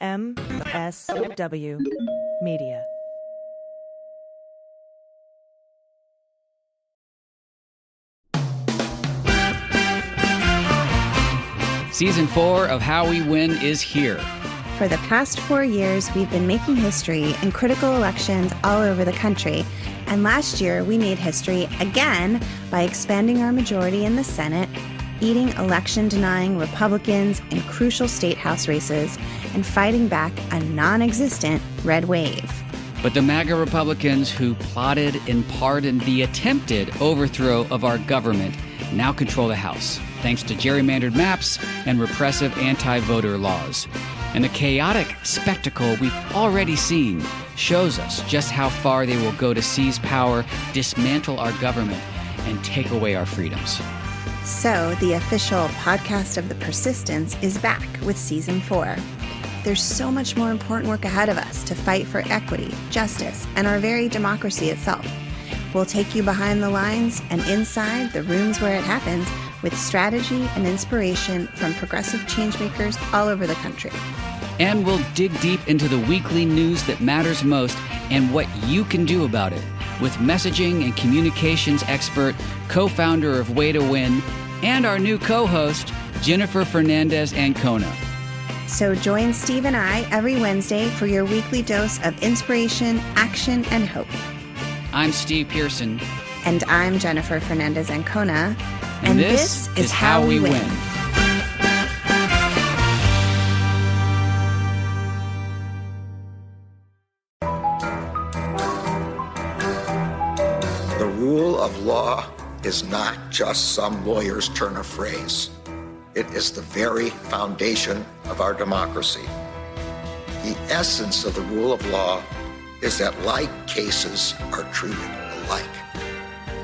MSW Media. Season 4 of How We Win is here. For the past 4 years, we've been making history in critical elections all over the country. And last year, we made history again by expanding our majority in the Senate, beating election-denying Republicans in crucial state house races, and fighting back a non-existent red wave. But the MAGA Republicans who plotted and pardoned the attempted overthrow of our government now control the House, thanks to gerrymandered maps and repressive anti-voter laws. And the chaotic spectacle we've already seen shows us just how far they will go to seize power, dismantle our government, and take away our freedoms. So, the official podcast of the Persistence is back with Season 4. There's so much more important work ahead of us to fight for equity, justice, and our very democracy itself. We'll take you behind the lines and inside the rooms where it happens with strategy and inspiration from progressive changemakers all over the country. And we'll dig deep into the weekly news that matters most and what you can do about it with messaging and communications expert, co-founder of Way to Win, and our new co-host, Jennifer Fernandez-Ancona. So join Steve and I every Wednesday for your weekly dose of inspiration, action, and hope. I'm Steve Pearson. And I'm Jennifer Fernandez-Ancona. And this is How We Win. The rule of law is not just some lawyer's turn of phrase. It is the very foundation of our democracy. The essence of the rule of law is that like cases are treated alike.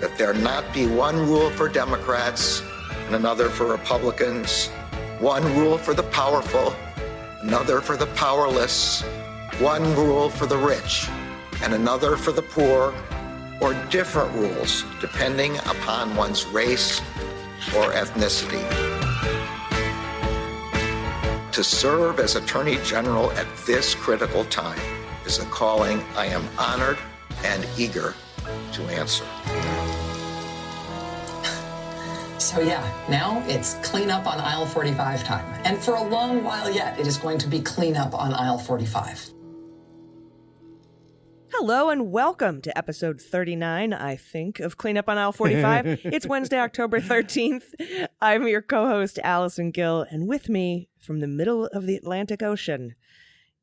That there not be one rule for Democrats and another for Republicans, one rule for the powerful, another for the powerless, one rule for the rich and another for the poor, or different rules depending upon one's race or ethnicity. To serve as Attorney General at this critical time is a calling I am honored and eager to answer. So yeah, now it's clean up on aisle 45 time. And for a long while yet, it is going to be clean up on aisle 45. Hello and welcome to episode 39, I think, of Clean Up on Aisle 45. It's Wednesday, October 13th. I'm your co-host, Allison Gill, and with me from the middle of the Atlantic Ocean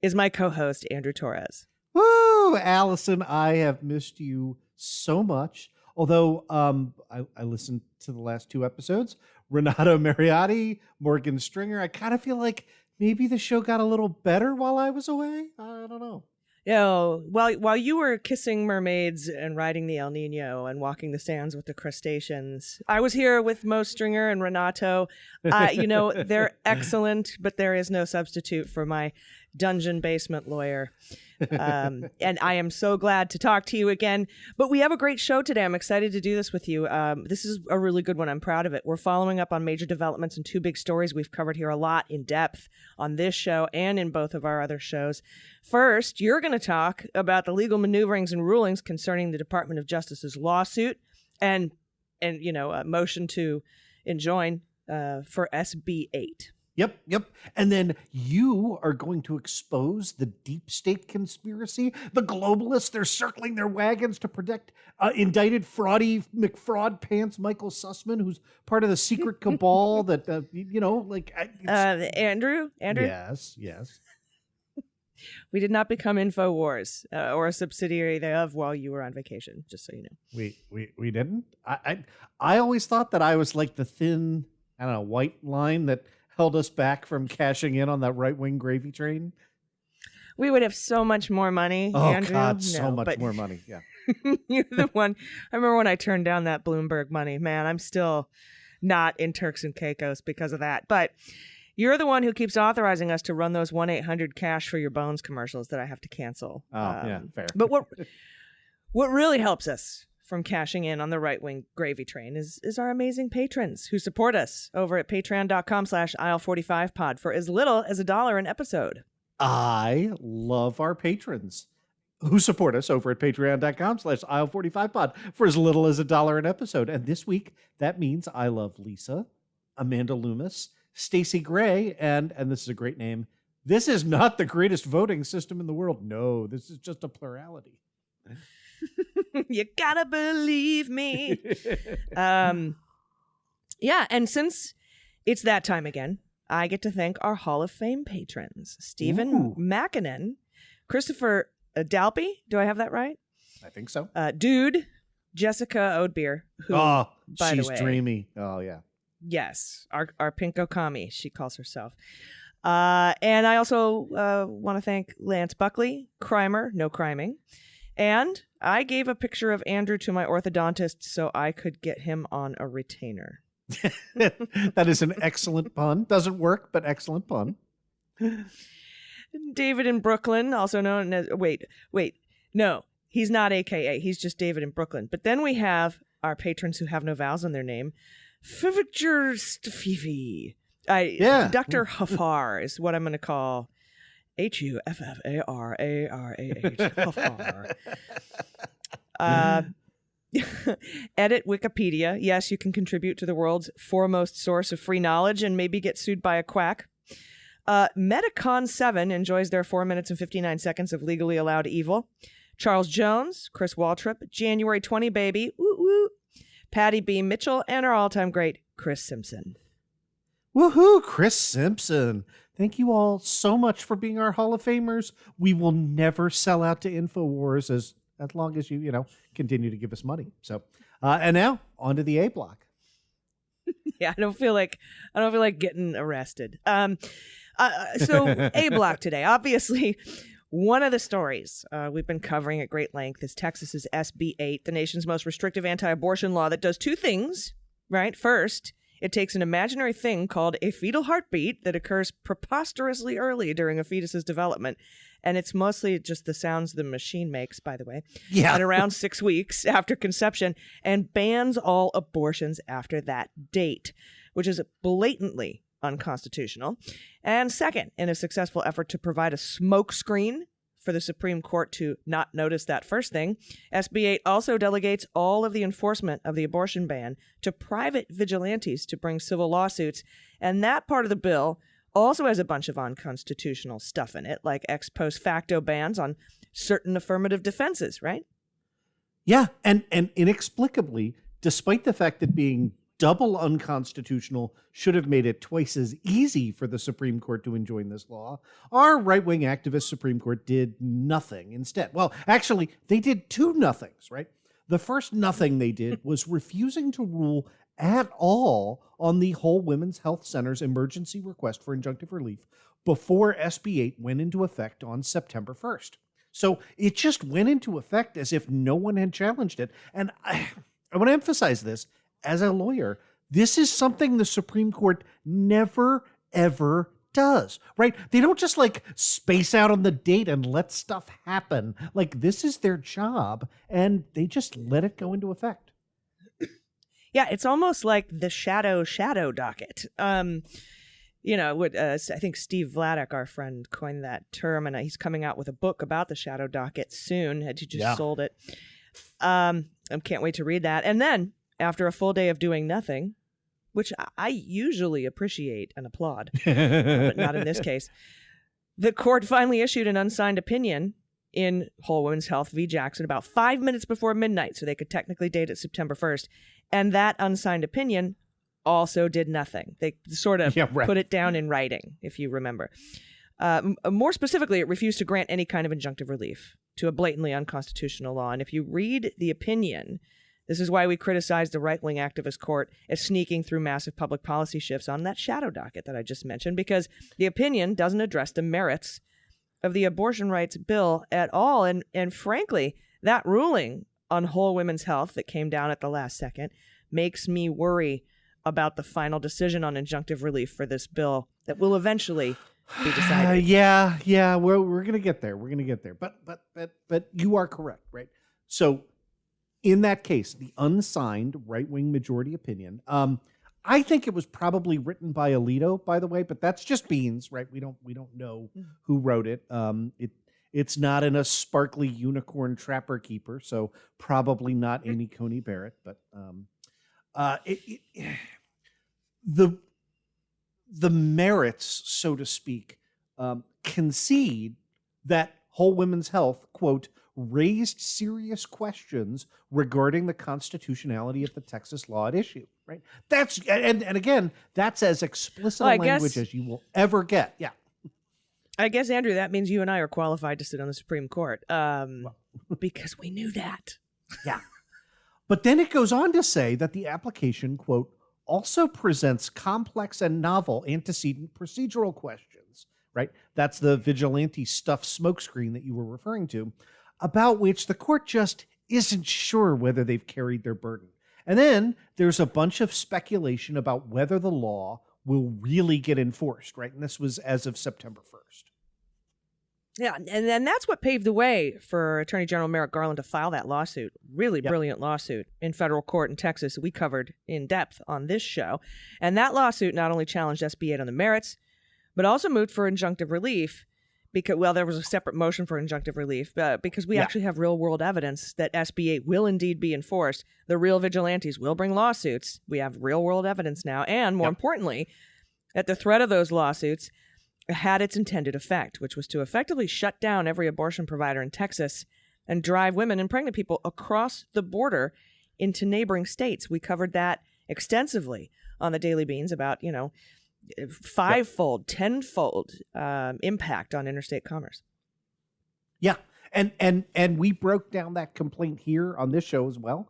is my co-host, Andrew Torrez. Woo! Allison, I have missed you so much. Although I listened to the last two episodes, Renato Mariotti, Morgan Stringer, I kind of feel like maybe the show got a little better while I was away. I don't know. You know, while you were kissing mermaids and riding the El Nino and walking the sands with the crustaceans, I was here with Mo Stringer and Renato. They're excellent, but there is no substitute for my dungeon basement lawyer. And I am so glad to talk to you again. But we have a great show today. I'm excited to do this with you. This is a really good one. I'm proud of it. We're following up on major developments and two big stories we've covered here a lot in depth on this show and in both of our other shows. First, you're going to talk about the legal maneuverings and rulings concerning the Department of Justice's lawsuit and a motion to enjoin for SB8. Yep. And then you are going to expose the deep state conspiracy. The globalists, they're circling their wagons to protect indicted fraudy McFraud Pants Michael Sussman, who's part of the secret cabal that, Andrew? Yes. We did not become InfoWars or a subsidiary thereof while you were on vacation, just so you know. We didn't? I always thought that I was like the thin, white line that held us back from cashing in on that right-wing gravy train. We would have so much more money, Oh, Andrew. God, so much more money, yeah. You're the one. I remember when I turned down that Bloomberg money. Man, I'm still not in Turks and Caicos because of that. But you're the one who keeps authorizing us to run those 1-800-CASH for your bones commercials that I have to cancel. Yeah, fair. But what really helps us from cashing in on the right-wing gravy train is our amazing patrons who support us over at patreon.com/aisle45pod for as little as $1 an episode. I love our patrons who support us over at patreon.com/aisle45pod for as little as $1 an episode. And this week, that means I love Lisa, Amanda Loomis, Stacy Gray, and this is a great name. This is not the greatest voting system in the world. No, this is just a plurality. You gotta believe me. Yeah, and since it's that time again, I get to thank our Hall of Fame patrons. Stephen Mackinnon, Christopher Dalpy, do I have that right? I think so. Dude, Jessica Odebeer, who, by the way, she's dreamy. Oh, yeah. Yes, our Pinko Kami, she calls herself. And I also want to thank Lance Buckley, Crimer, no criming. And I gave a picture of Andrew to my orthodontist so I could get him on a retainer. That is an excellent pun. Doesn't work, but excellent pun. David in Brooklyn, also known as... Wait. No, he's not AKA. He's just David in Brooklyn. But then we have our patrons who have no vowels in their name. Fifi. Dr. Huffar is what I'm going to call Huffararah. Huffar. Edit Wikipedia. Yes, you can contribute to the world's foremost source of free knowledge and maybe get sued by a quack. Metacon7 enjoys their 4 minutes and 59 seconds of legally allowed evil. Charles Jones, Chris Waltrip, January 20 baby, woo woo, Patty B. Mitchell, and our all-time great Chris Simpson. Woohoo, Chris Simpson. Thank you all so much for being our Hall of Famers. We will never sell out to InfoWars as long as you continue to give us money. So, and now on to the A block. Yeah, I don't feel like getting arrested. So A block today. Obviously, one of the stories we've been covering at great length is Texas's SB8, the nation's most restrictive anti-abortion law that does two things, right? First, it takes an imaginary thing called a fetal heartbeat that occurs preposterously early during a fetus's development. And it's mostly just the sounds the machine makes, by the way. Yeah. At around 6 weeks after conception, and bans all abortions after that date, which is blatantly unconstitutional. And second, in a successful effort to provide a smokescreen for the Supreme Court to not notice that first thing, SB8 also delegates all of the enforcement of the abortion ban to private vigilantes to bring civil lawsuits. And that part of the bill also has a bunch of unconstitutional stuff in it, like ex post facto bans on certain affirmative defenses, right? Yeah, and inexplicably, despite the fact that being double unconstitutional should have made it twice as easy for the Supreme Court to enjoin this law, our right-wing activist Supreme Court did nothing instead. Well, actually, they did two nothings, right? The first nothing they did was refusing to rule at all on the Whole Women's Health Center's emergency request for injunctive relief before SB8 went into effect on September 1st. So it just went into effect as if no one had challenged it. And I want to emphasize this. As a lawyer, this is something the Supreme Court never, ever does, right? They don't just space out on the date and let stuff happen. This is their job, and they just let it go into effect. Yeah, it's almost like the shadow docket. I think Steve Vladeck, our friend, coined that term, and he's coming out with a book about the shadow docket soon. He just sold it. I can't wait to read that. And then, after a full day of doing nothing, which I usually appreciate and applaud, but not in this case, the court finally issued an unsigned opinion in Whole Women's Health v. Jackson about 5 minutes before midnight, so they could technically date it September 1st. And that unsigned opinion also did nothing. They sort of put it down in writing, if you remember. More specifically, it refused to grant any kind of injunctive relief to a blatantly unconstitutional law. And if you read the opinion, this is why we criticize the right-wing activist court as sneaking through massive public policy shifts on that shadow docket that I just mentioned, because the opinion doesn't address the merits of the abortion rights bill at all. And frankly, that ruling on Whole Women's Health that came down at the last second makes me worry about the final decision on injunctive relief for this bill that will eventually be decided. We're gonna get there. But you are correct, right? So in that case, the unsigned right-wing majority opinion, I think it was probably written by Alito, by the way, but that's just beans, right? We don't know who wrote it. It's not in a sparkly unicorn trapper keeper, so probably not Amy Coney Barrett. But the merits, so to speak, concede that Whole Women's Health, quote, raised serious questions regarding the constitutionality of the Texas law at issue, right? That's, and again, that's as explicit a language as you will ever get. Yeah. I guess, Andrew, that means you and I are qualified to sit on the Supreme Court because we knew that. Yeah. But then it goes on to say that the application, quote, also presents complex and novel antecedent procedural questions, right? That's the vigilante stuff smokescreen that you were referring to, about which the court just isn't sure whether they've carried their burden. And then there's a bunch of speculation about whether the law will really get enforced, right? And this was as of September 1st. Yeah, and then that's what paved the way for Attorney General Merrick Garland to file that lawsuit, really brilliant lawsuit in federal court in Texas that we covered in depth on this show. And that lawsuit not only challenged SB8 on the merits, but also moved for injunctive relief because, well, there was a separate motion for injunctive relief because we actually have real-world evidence that SB8 will indeed be enforced. The real vigilantes will bring lawsuits. We have real-world evidence now. And more importantly, that the threat of those lawsuits had its intended effect, which was to effectively shut down every abortion provider in Texas and drive women and pregnant people across the border into neighboring states. We covered that extensively on the Daily Beans about, fivefold, tenfold impact on interstate commerce. Yeah. And we broke down that complaint here on this show as well.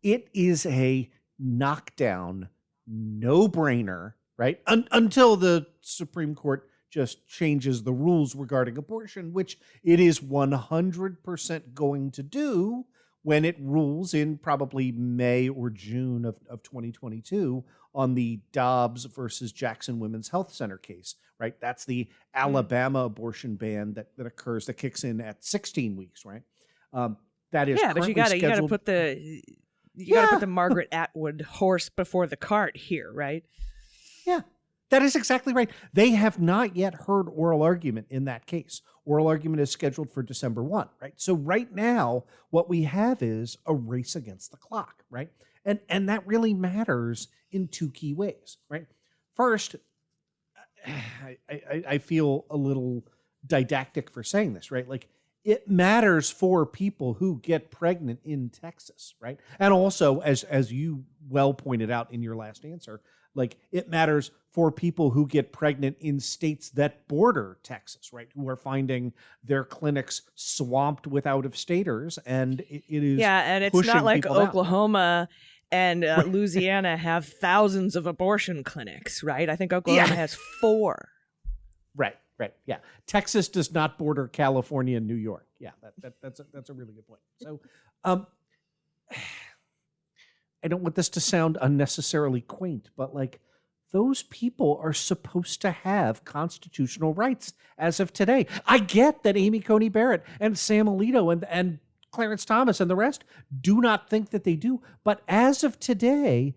It is a knockdown, no-brainer, right? Until the Supreme Court just changes the rules regarding abortion, which it is 100% going to do when it rules in probably May or June of 2022 on the Dobbs versus Jackson Women's Health Center case, right? That's the Alabama abortion ban that occurs, that kicks in at 16 weeks, right? That is but you gotta put the Margaret Atwood horse before the cart here, right? Yeah, that is exactly right. They have not yet heard oral argument in that case. Oral argument is scheduled for December 1, right? So right now, what we have is a race against the clock, right? And that really matters in two key ways, right? First, I feel a little didactic for saying this, right? Like, it matters for people who get pregnant in Texas, right? And also, as you well pointed out in your last answer, like, it matters for people who get pregnant in states that border Texas, right? Who are finding their clinics swamped with out-of-staters, and it is and it's not like Oklahoma and Louisiana have thousands of abortion clinics, right? I think Oklahoma has 4. Right. Yeah, Texas does not border California and New York. Yeah, that's a really good point. So, I don't want this to sound unnecessarily quaint, but like, those people are supposed to have constitutional rights as of today. I get that Amy Coney Barrett and Sam Alito and Clarence Thomas and the rest do not think that they do, but as of today,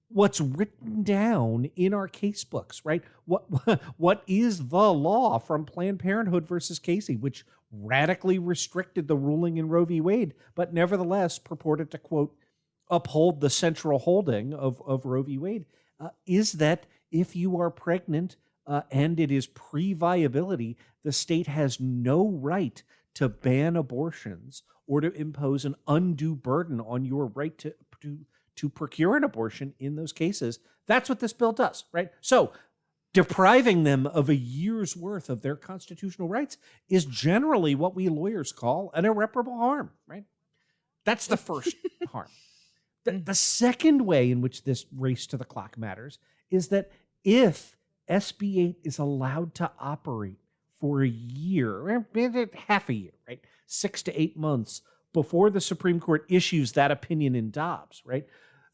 what's written down in our case books, right? What is the law from Planned Parenthood versus Casey, which radically restricted the ruling in Roe v. Wade, but nevertheless purported to, quote, uphold the central holding of Roe v. Wade, is that if you are pregnant and it is pre-viability, the state has no right to ban abortions or to impose an undue burden on your right to procure an abortion in those cases. That's what this bill does, right? So depriving them of a year's worth of their constitutional rights is generally what we lawyers call an irreparable harm, right? That's the first harm. The second way in which this race to the clock matters is that if SB8 is allowed to operate for a year, half a year, right, 6 to 8 months before the Supreme Court issues that opinion in Dobbs, right,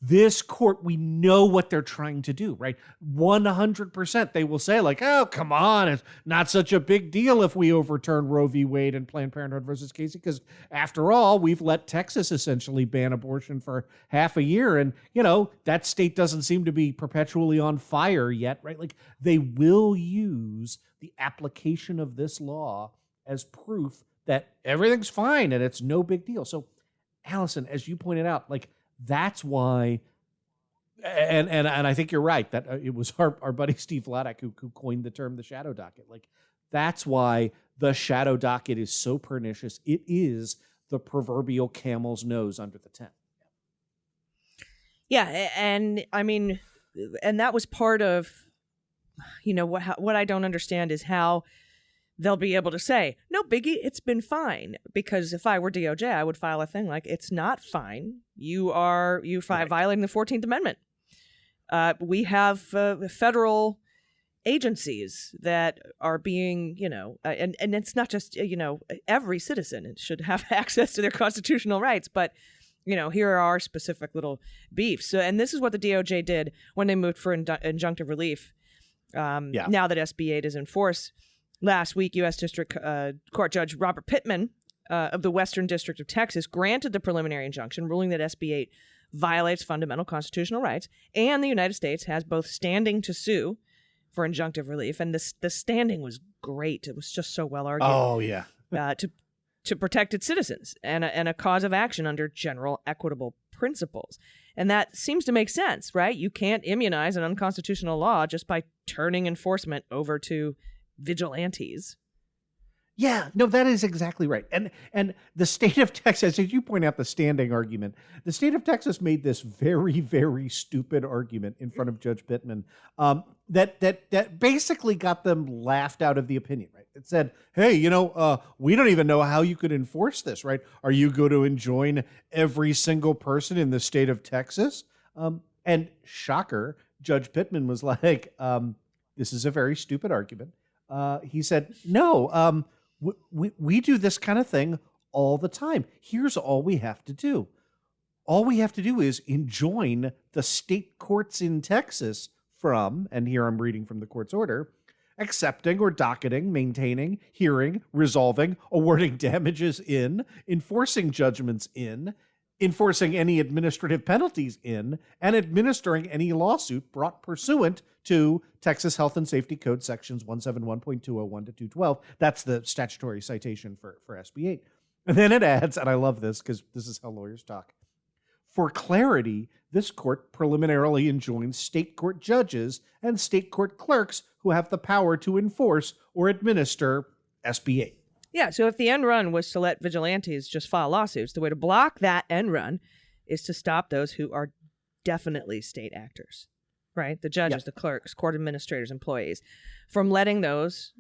this court, we know what they're trying to do, right? 100% they will say like, oh, come on, it's not such a big deal if we overturn Roe v. Wade and Planned Parenthood versus Casey, because after all, we've let Texas essentially ban abortion for half a year. And, that state doesn't seem to be perpetually on fire yet, right? Like they will use the application of this law as proof that everything's fine and it's no big deal. So, Allison, as you pointed out, like, that's why, and I think you're right, that it was our buddy Steve Vladeck who coined the term the shadow docket. Like, that's why the shadow docket is so pernicious. It is the proverbial camel's nose under the tent. Yeah, and I mean, and that was part of, what I don't understand is how they'll be able to say, no biggie, it's been fine. Because if I were DOJ, I would file a thing like, it's not fine. You violating the 14th Amendment. We have federal agencies that are being, and it's not just, every citizen should have access to their constitutional rights. But, here are our specific little beefs. So, and this is what the DOJ did when they moved for injunctive relief. Now that SB8 is in force. Last week, U.S. District Court Judge Robert Pittman of the Western District of Texas granted the preliminary injunction, ruling that SB8 violates fundamental constitutional rights, and the United States has both standing to sue for injunctive relief, and the standing was great. It was just so well argued. Oh, yeah. To protect its citizens and a cause of action under general equitable principles. And that seems to make sense, right? You can't immunize an unconstitutional law just by turning enforcement over to vigilantes. Yeah, no, that is exactly right. And the state of Texas, as you point out, the standing argument, the state of Texas made this very, very stupid argument in front of Judge Pittman that basically got them laughed out of the opinion, right? It said, hey, we don't even know how you could enforce this, right? Are you going to enjoin every single person in the state of Texas? And shocker, Judge Pittman was like, this is a very stupid argument. He said, no, we do this kind of thing all the time. Here's all we have to do. All we have to do is enjoin the state courts in Texas from, and here I'm reading from the court's order, accepting or docketing, maintaining, hearing, resolving, awarding damages in, enforcing judgments in, enforcing any administrative penalties in, and administering any lawsuit brought pursuant to Texas Health and Safety Code sections 171.201 to 212. That's the statutory citation for SB8. And then it adds, and I love this because this is how lawyers talk, for clarity, this court preliminarily enjoins state court judges and state court clerks who have the power to enforce or administer SB8. Yeah, so if the end run was to let vigilantes just file lawsuits, the way to block that end run is to stop those who are definitely state actors, right? The judges, the clerks, court administrators, employees, from letting those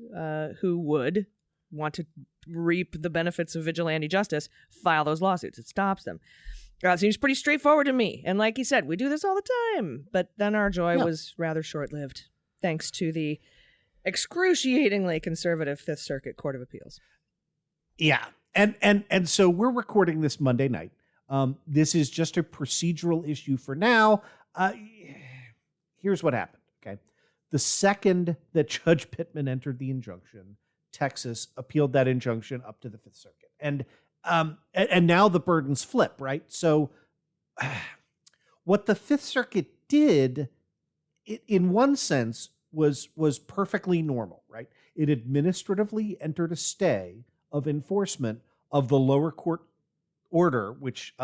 who would want to reap the benefits of vigilante justice file those lawsuits. It stops them. It seems pretty straightforward to me. And like you said, we do this all the time. But then our joy was rather short-lived, thanks to the excruciatingly conservative Fifth Circuit Court of Appeals. Yeah. And so we're recording this Monday night. This is just a procedural issue for now. Here's what happened, okay? The second that Judge Pittman entered the injunction, Texas appealed that injunction up to the Fifth Circuit. And now the burdens flip, right? So what the Fifth Circuit did, in one sense, was perfectly normal, right? It administratively entered a stay of enforcement of the lower court order, which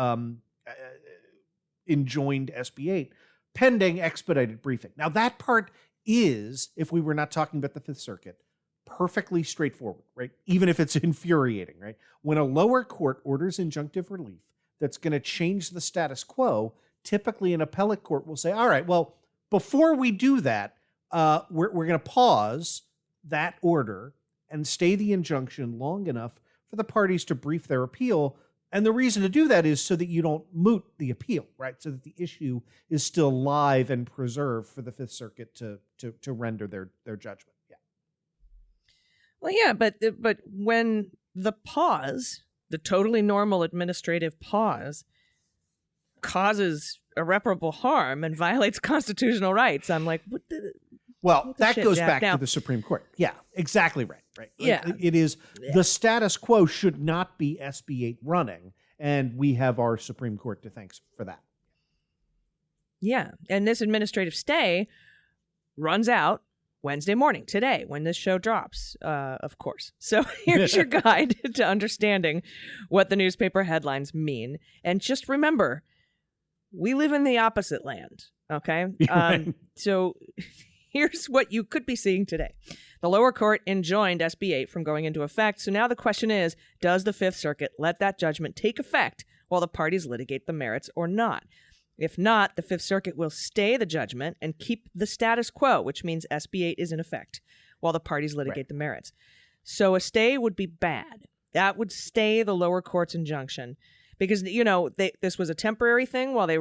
enjoined SB8, pending expedited briefing. Now, that part is, if we were not talking about the Fifth Circuit, perfectly straightforward, right? Even if it's infuriating, right? When a lower court orders injunctive relief that's going to change the status quo, typically an appellate court will say, all right, well, before we do that, we're going to pause that order and stay the injunction long enough for the parties to brief their appeal. And the reason to do that is so that you don't moot the appeal, right? So that the issue is still live and preserved for the Fifth Circuit to render their judgment. Yeah. Well, yeah, but when the pause, the totally normal administrative pause, causes irreparable harm and violates constitutional rights. I'm like, Well, that shit, goes Jack. back Now- to the Supreme Court. Yeah, exactly right. Right. Yeah. It is the status quo should not be SB8 running, and we have our Supreme Court to thank for that. Yeah. And this administrative stay runs out Wednesday morning, today, when this show drops, of course. So here's your guide to understanding what the newspaper headlines mean. And just remember, we live in the opposite land, okay? So here's what you could be seeing today. The lower court enjoined SB8 from going into effect. So now the question is, does the Fifth Circuit let that judgment take effect while the parties litigate the merits or not? If not, the Fifth Circuit will stay the judgment and keep the status quo, which means SB8 is in effect while the parties litigate the merits. So a stay would be bad. That would stay the lower court's injunction because, this was a temporary thing while they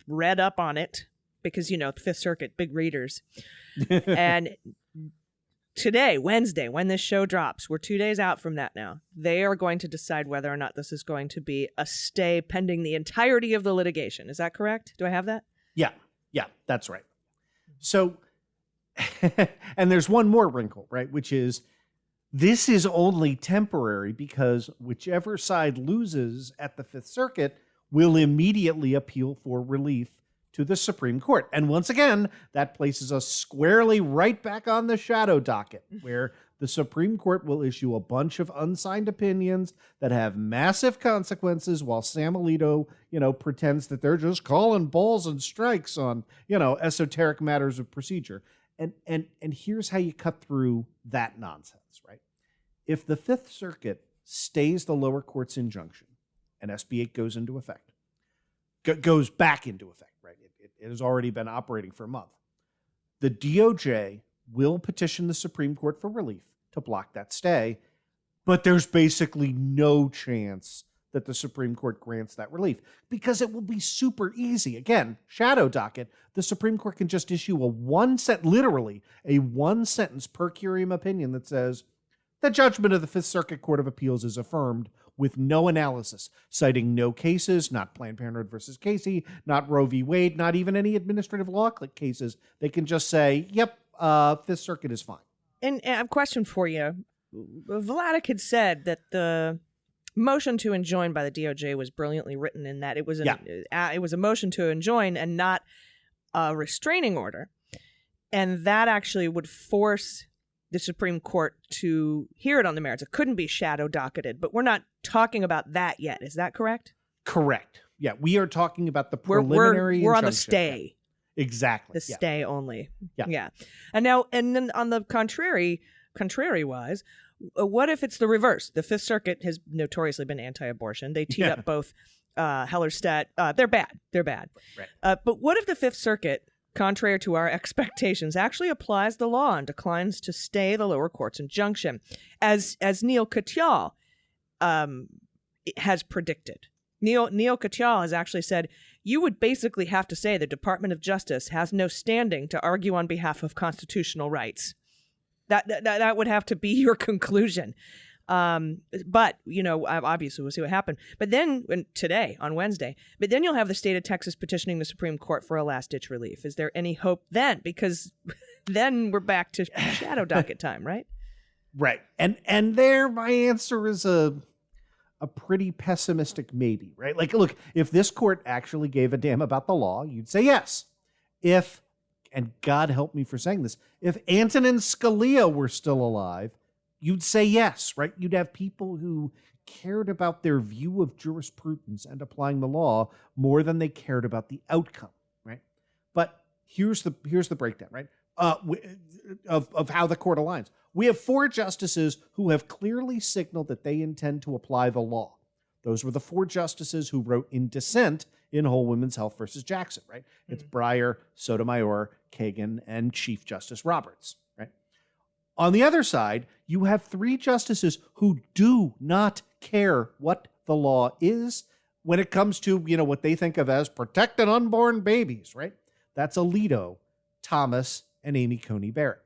read up on it because, the Fifth Circuit, big readers. And today, Wednesday, when this show drops, we're 2 days out from that now. They are going to decide whether or not this is going to be a stay pending the entirety of the litigation. Is that correct? Do I have that? Yeah, that's right. So, and there's one more wrinkle, right? Which is this is only temporary because whichever side loses at the Fifth Circuit will immediately appeal for relief to the Supreme Court. And once again, that places us squarely right back on the shadow docket, where the Supreme Court will issue a bunch of unsigned opinions that have massive consequences while Sam Alito, pretends that they're just calling balls and strikes on, esoteric matters of procedure. And here's how you cut through that nonsense, right? If the Fifth Circuit stays the lower court's injunction and SB8 goes into effect, goes back into effect, right? It has already been operating for a month. The DOJ will petition the Supreme Court for relief to block that stay, but there's basically no chance that the Supreme Court grants that relief because it will be super easy. Again, shadow docket, the Supreme Court can just issue literally a one sentence per curiam opinion that says, the judgment of the Fifth Circuit Court of Appeals is affirmed with no analysis, citing no cases, not Planned Parenthood versus Casey, not Roe v. Wade, not even any administrative law cases. They can just say, yep, Fifth Circuit is fine. And I have a question for you. Vladeck had said that the motion to enjoin by the DOJ was brilliantly written in that it was it was a motion to enjoin and not a restraining order. And that actually would force the Supreme Court to hear it on the merits. It couldn't be shadow docketed, but we're not talking about that yet. Is that correct? Correct. Yeah, we are talking about the preliminary We're on the stay. Yeah. Exactly. The stay only. Yeah. And then on the contrary-wise, what if it's the reverse? The Fifth Circuit has notoriously been anti-abortion. They teed up both Hellerstedt. They're bad. Right. But what if the Fifth Circuit, contrary to our expectations, actually applies the law and declines to stay the lower court's injunction, as Neil Katyal has predicted? Neil Katyal has actually said, you would basically have to say the Department of Justice has no standing to argue on behalf of constitutional rights. That would have to be your conclusion. But, obviously we'll see what happens. But then today, on Wednesday, you'll have the state of Texas petitioning the Supreme Court for a last-ditch relief. Is there any hope then? Because then we're back to shadow docket time, right? Right. And there my answer is a pretty pessimistic maybe, right? Like, look, if this court actually gave a damn about the law, you'd say yes. And God help me for saying this, if Antonin Scalia were still alive, you'd say yes, right? You'd have people who cared about their view of jurisprudence and applying the law more than they cared about the outcome, right? But here's the breakdown, right? Of how the court aligns. We have 4 justices who have clearly signaled that they intend to apply the law. Those were the 4 justices who wrote in dissent in Whole Women's Health versus Jackson, right? Mm-hmm. It's Breyer, Sotomayor, Kagan, and Chief Justice Roberts, right? On the other side, you have 3 justices who do not care what the law is when it comes to, what they think of as protecting unborn babies, right? That's Alito, Thomas, and Amy Coney Barrett.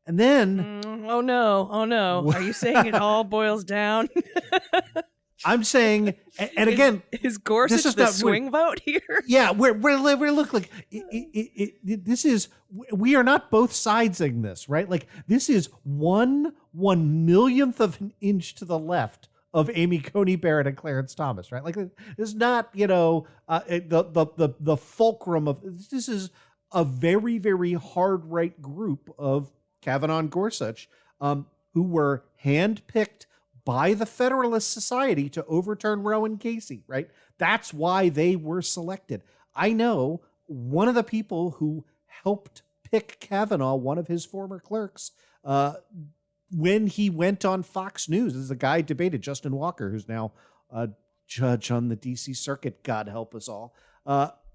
And then... Oh, no. Are you saying it all boils down I'm saying, and again, is Gorsuch the swing vote here? Yeah, we look like this is, we are not both sidesing this, right? Like this is 1/1,000,000th of an inch to the left of Amy Coney Barrett and Clarence Thomas, right? Like this is not, the fulcrum of this is a very, very hard right group of Kavanaugh and Gorsuch, who were handpicked by the Federalist Society to overturn Roe and Casey, right? That's why they were selected. I know one of the people who helped pick Kavanaugh, one of his former clerks, when he went on Fox News, as the guy debated, Justin Walker, who's now a judge on the D.C. Circuit, God help us all,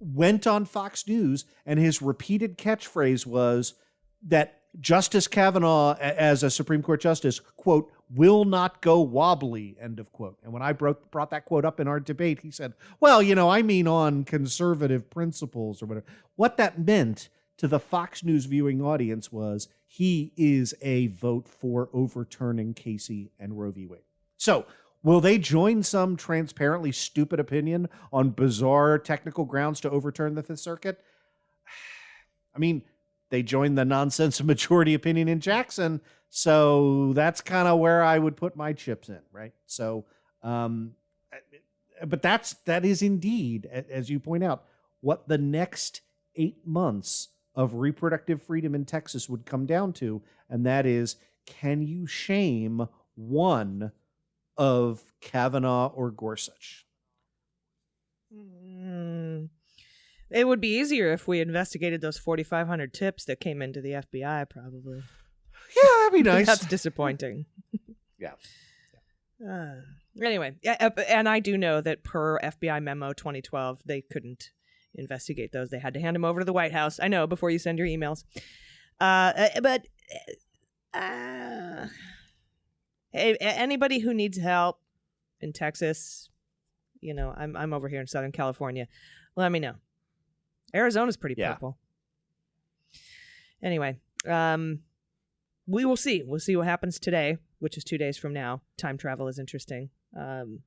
went on Fox News, and his repeated catchphrase was that Justice Kavanaugh, as a Supreme Court justice, quote, will not go wobbly, end of quote. And when I brought that quote up in our debate, he said, well, I mean on conservative principles or whatever. What that meant to the Fox News viewing audience was he is a vote for overturning Casey and Roe v. Wade. So will they join some transparently stupid opinion on bizarre technical grounds to overturn the Fifth Circuit? I mean, they joined the nonsense majority opinion in Jackson, so that's kind of where I would put my chips in, right? So, but that is indeed, as you point out, what the next 8 months of reproductive freedom in Texas would come down to, and that is, can you shame one of Kavanaugh or Gorsuch? It would be easier if we investigated those 4,500 tips that came into the FBI, probably. Yeah, that'd be nice. That's disappointing. Yeah. Anyway, and I do know that per FBI memo 2012, they couldn't investigate those. They had to hand them over to the White House. I know, before you send your emails. But hey, anybody who needs help in Texas, I'm over here in Southern California. Let me know. Arizona's pretty purple. Anyway, we will see. We'll see what happens today, which is 2 days from now. Time travel is interesting. And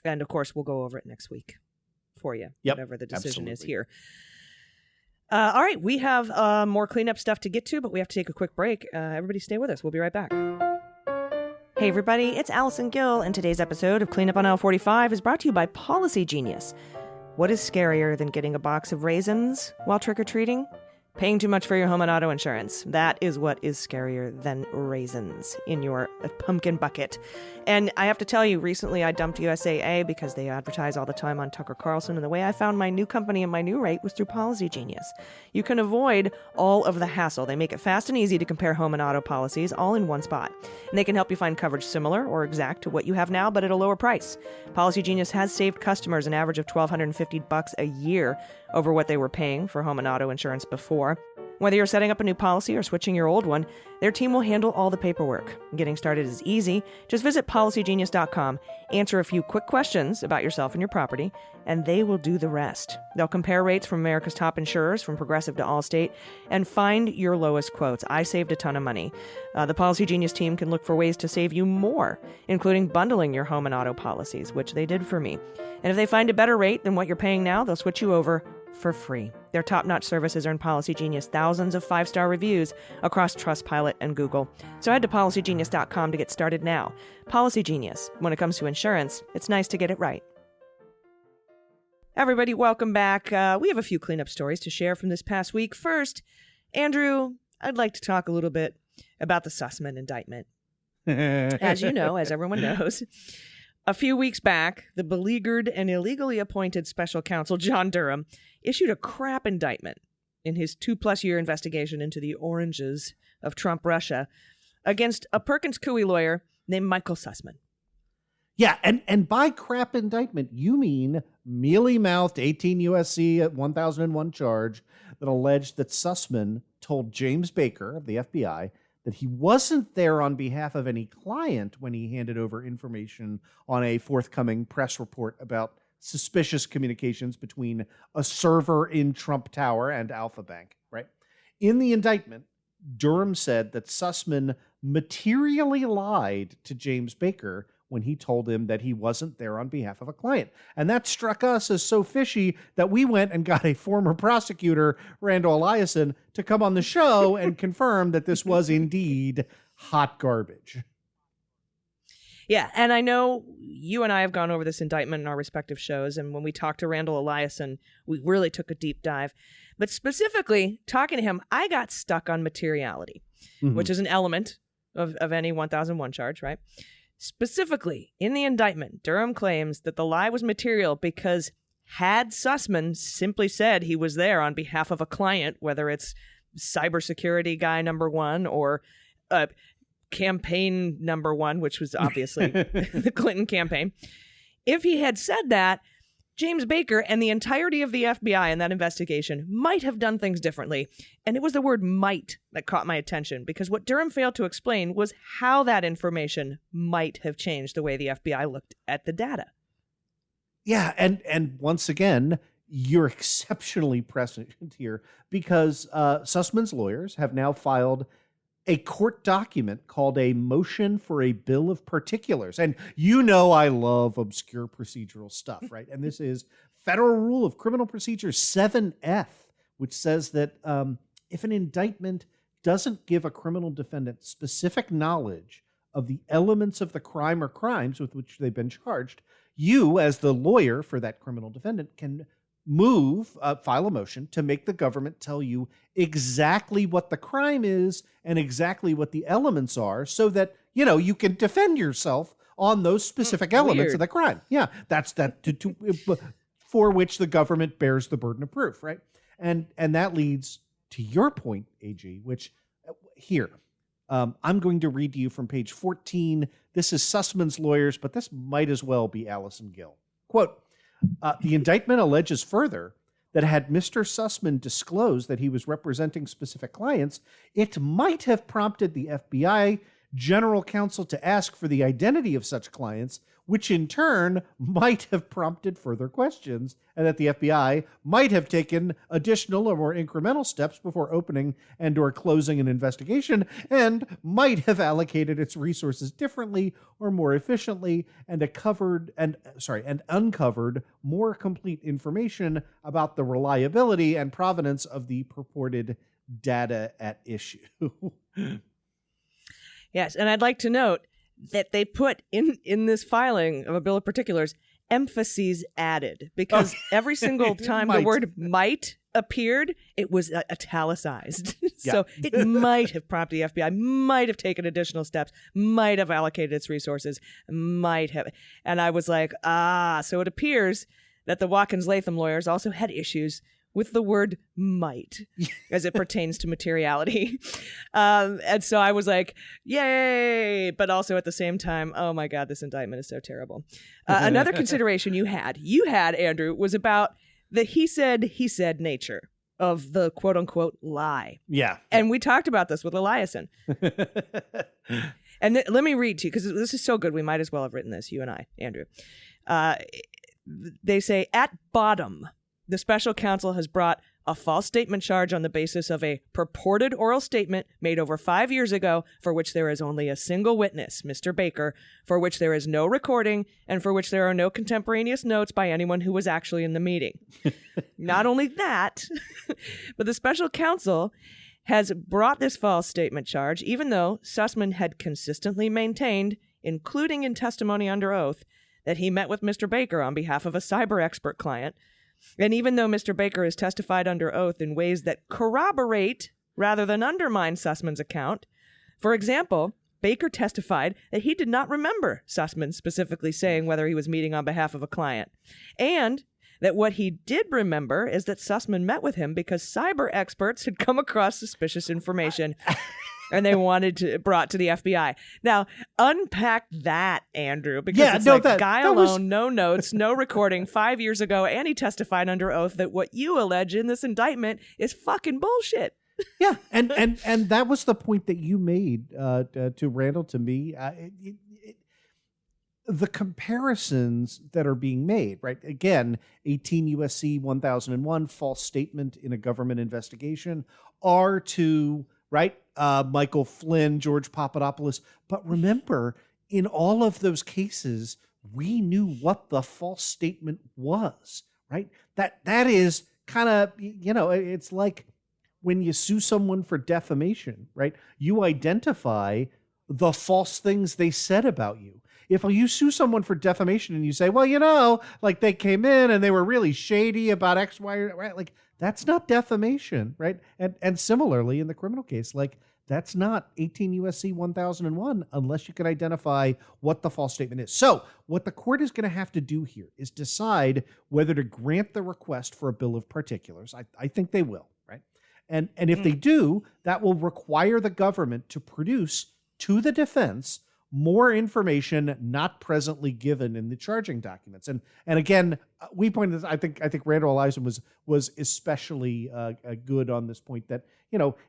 of course, we'll go over it next week for you, whatever the decision is here. All right, we have more cleanup stuff to get to, but we have to take a quick break. Everybody stay with us. We'll be right back. Hey, everybody, it's Allison Gill, and today's episode of Cleanup on Aisle 45 is brought to you by Policy Genius. What is scarier than getting a box of raisins while trick-or-treating? Paying too much for your home and auto insurance. That is what is scarier than raisins in your pumpkin bucket. And I have to tell you, recently I dumped USAA because they advertise all the time on Tucker Carlson, and the way I found my new company and my new rate was through Policy Genius. You can avoid all of the hassle. They make it fast and easy to compare home and auto policies all in one spot. And they can help you find coverage similar or exact to what you have now, but at a lower price. Policy Genius has saved customers an average of $1,250 a year over what they were paying for home and auto insurance before. Whether you're setting up a new policy or switching your old one, their team will handle all the paperwork. Getting started is easy. Just visit PolicyGenius.com, answer a few quick questions about yourself and your property, and they will do the rest. They'll compare rates from America's top insurers, from Progressive to Allstate, and find your lowest quotes. I saved a ton of money. The Policy Genius team can look for ways to save you more, including bundling your home and auto policies, which they did for me. And if they find a better rate than what you're paying now, they'll switch you over for free. Their top-notch services earn Policy Genius thousands of 5-star reviews across Trustpilot and Google. So head to PolicyGenius.com to get started now. Policy Genius. When it comes to insurance, it's nice to get it right. Everybody, welcome back. We have a few cleanup stories to share from this past week. First, Andrew, I'd like to talk a little bit about the Sussman indictment. As you know, as everyone knows, a few weeks back, the beleaguered and illegally appointed special counsel John Durham issued a crap indictment in his 2+ year investigation into the oranges of Trump Russia against a Perkins Coie lawyer named Michael Sussman. Yeah, and by crap indictment, you mean mealy-mouthed 18 U.S.C. 1001 charge that alleged that Sussman told James Baker of the FBI that he wasn't there on behalf of any client when he handed over information on a forthcoming press report about suspicious communications between a server in Trump Tower and Alpha Bank, right? In the indictment, Durham said that Sussman materially lied to James Baker when he told him that he wasn't there on behalf of a client. And that struck us as so fishy that we went and got a former prosecutor, Randall Eliason, to come on the show and confirm that this was indeed hot garbage. Yeah, and I know you and I have gone over this indictment in our respective shows, and when we talked to Randall Eliason, we really took a deep dive. But specifically, talking to him, I got stuck on materiality, which is an element of any 1001 charge, right? Specifically, in the indictment, Durham claims that the lie was material because had Sussman simply said he was there on behalf of a client, whether it's cybersecurity guy number one or campaign number one, which was obviously the Clinton campaign. If he had said that, James Baker and the entirety of the FBI in that investigation might have done things differently. And it was the word might that caught my attention, because what Durham failed to explain was how that information might have changed the way the FBI looked at the data. Yeah, and once again, you're exceptionally prescient here, because Sussman's lawyers have now filed a court document called a motion for a bill of particulars. And you know I love obscure procedural stuff, right? And this is Federal Rule of Criminal Procedure 7F, which says that if an indictment doesn't give a criminal defendant specific knowledge of the elements of the crime or crimes with which they've been charged, you, as the lawyer for that criminal defendant, can file a motion to make the government tell you exactly what the crime is and exactly what the elements are, so that, you know, you can defend yourself on those specific elements of the crime. Yeah, that's for which the government bears the burden of proof, right? And that leads to your point, AG, which here, I'm going to read to you from page 14. This is Sussman's lawyers, but this might as well be Allison Gill. Quote, the indictment alleges further that had Mr. Sussman disclosed that he was representing specific clients, it might have prompted the FBI general counsel to ask for the identity of such clients, which in turn might have prompted further questions, and that the FBI might have taken additional or more incremental steps before opening and or closing an investigation, and might have allocated its resources differently or more efficiently, and uncovered more complete information about the reliability and provenance of the purported data at issue. Yes, and I'd like to note that they put in this filing of a bill of particulars emphases added, because every single time the word might appeared, it was italicized. So it might have prompted the FBI, might have taken additional steps, might have allocated its resources, might have. And I was like, so it appears that the Watkins-Latham lawyers also had issues with the word might as it pertains to materiality. And so I was like, yay! But also at the same time, oh my God, this indictment is so terrible. Another consideration you had, Andrew, was about the he said nature of the quote unquote lie. Yeah. And we talked about this with Eliason. And let me read to you, because this is so good. We might as well have written this, you and I, Andrew. They say, at bottom, the special counsel has brought a false statement charge on the basis of a purported oral statement made over 5 years ago, for which there is only a single witness, Mr. Baker, for which there is no recording, and for which there are no contemporaneous notes by anyone who was actually in the meeting. Not only that, but the special counsel has brought this false statement charge, even though Sussman had consistently maintained, including in testimony under oath, that he met with Mr. Baker on behalf of a cyber expert client. And even though Mr. Baker has testified under oath in ways that corroborate rather than undermine Sussman's account, for example, Baker testified that he did not remember Sussman specifically saying whether he was meeting on behalf of a client, and that what he did remember is that Sussman met with him because cyber experts had come across suspicious information and they wanted to brought to the FBI. Now, unpack that, Andrew, because guy alone, no notes, no recording, 5 years ago, and he testified under oath that what you allege in this indictment is fucking bullshit. Yeah, and that was the point that you made to Randall, to me. The comparisons that are being made, right? Again, 18 U.S.C. 1001, false statement in a government investigation, are to, right, Michael Flynn, George Papadopoulos. But remember, in all of those cases, we knew what the false statement was, right? That is kind of, it's like when you sue someone for defamation, right? You identify the false things they said about you. If you sue someone for defamation and you say, well, like they came in and they were really shady about X, Y, right? Like that's not defamation, right? And similarly in the criminal case, like that's not 18 USC 1001 unless you can identify what the false statement is. So what the court is going to have to do here is decide whether to grant the request for a bill of particulars. I think they will, right? And if they do, that will require the government to produce to the defense more information not presently given in the charging documents. And again, we pointed this, I think Randall Allison was especially good on this point that,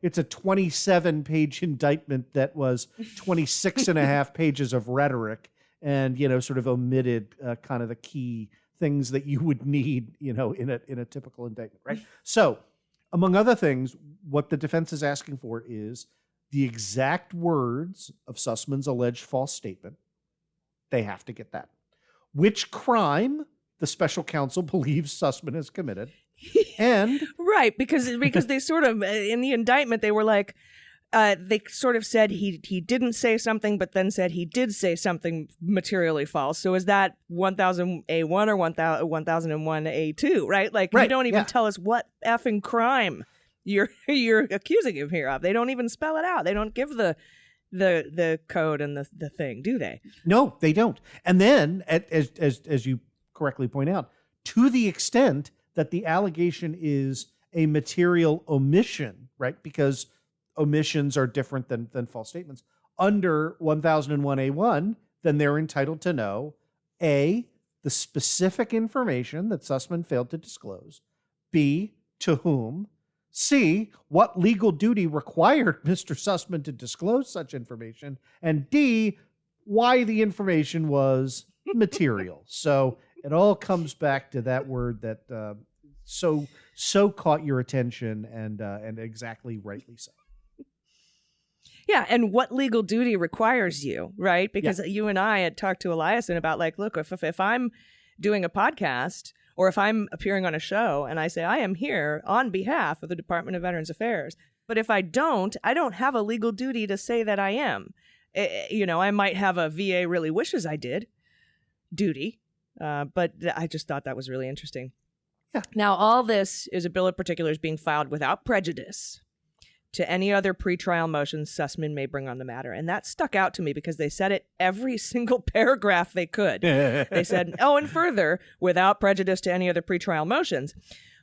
it's a 27-page indictment that was 26 and a half pages of rhetoric and, sort of omitted kind of the key things that you would need, in a typical indictment, right? So among other things, what the defense is asking for is the exact words of Sussman's alleged false statement. They have to get that. Which crime the special counsel believes Sussman has committed. And right, because they sort of, in the indictment, they were like, they sort of said he didn't say something, but then said he did say something materially false. So is that 1000A1 or 1001A2, right? Like, you don't even tell us what effing crime you're accusing him here of. They don't even spell it out. They don't give the code and the thing, do they? No, they don't. And then, as you correctly point out, to the extent that the allegation is a material omission, right? Because omissions are different than false statements. Under 1001A1, then they're entitled to know A, the specific information that Sussman failed to disclose, B, to whom, C, what legal duty required Mr. Sussman to disclose such information, and D, why the information was material. So it all comes back to that word that so caught your attention and exactly rightly so. Yeah, and what legal duty requires you, right? Because you and I had talked to Allison about, like, look, if I'm doing a podcast or if I'm appearing on a show and I say I am here on behalf of the Department of Veterans Affairs, but if I don't have a legal duty to say that I am. I might have a VA really wishes I did duty, but I just thought that was really interesting. Yeah. Now, all this is a bill of particulars being filed without prejudice to any other pretrial motions Sussman may bring on the matter. And that stuck out to me because they said it every single paragraph they could. They said, and further, without prejudice to any other pretrial motions.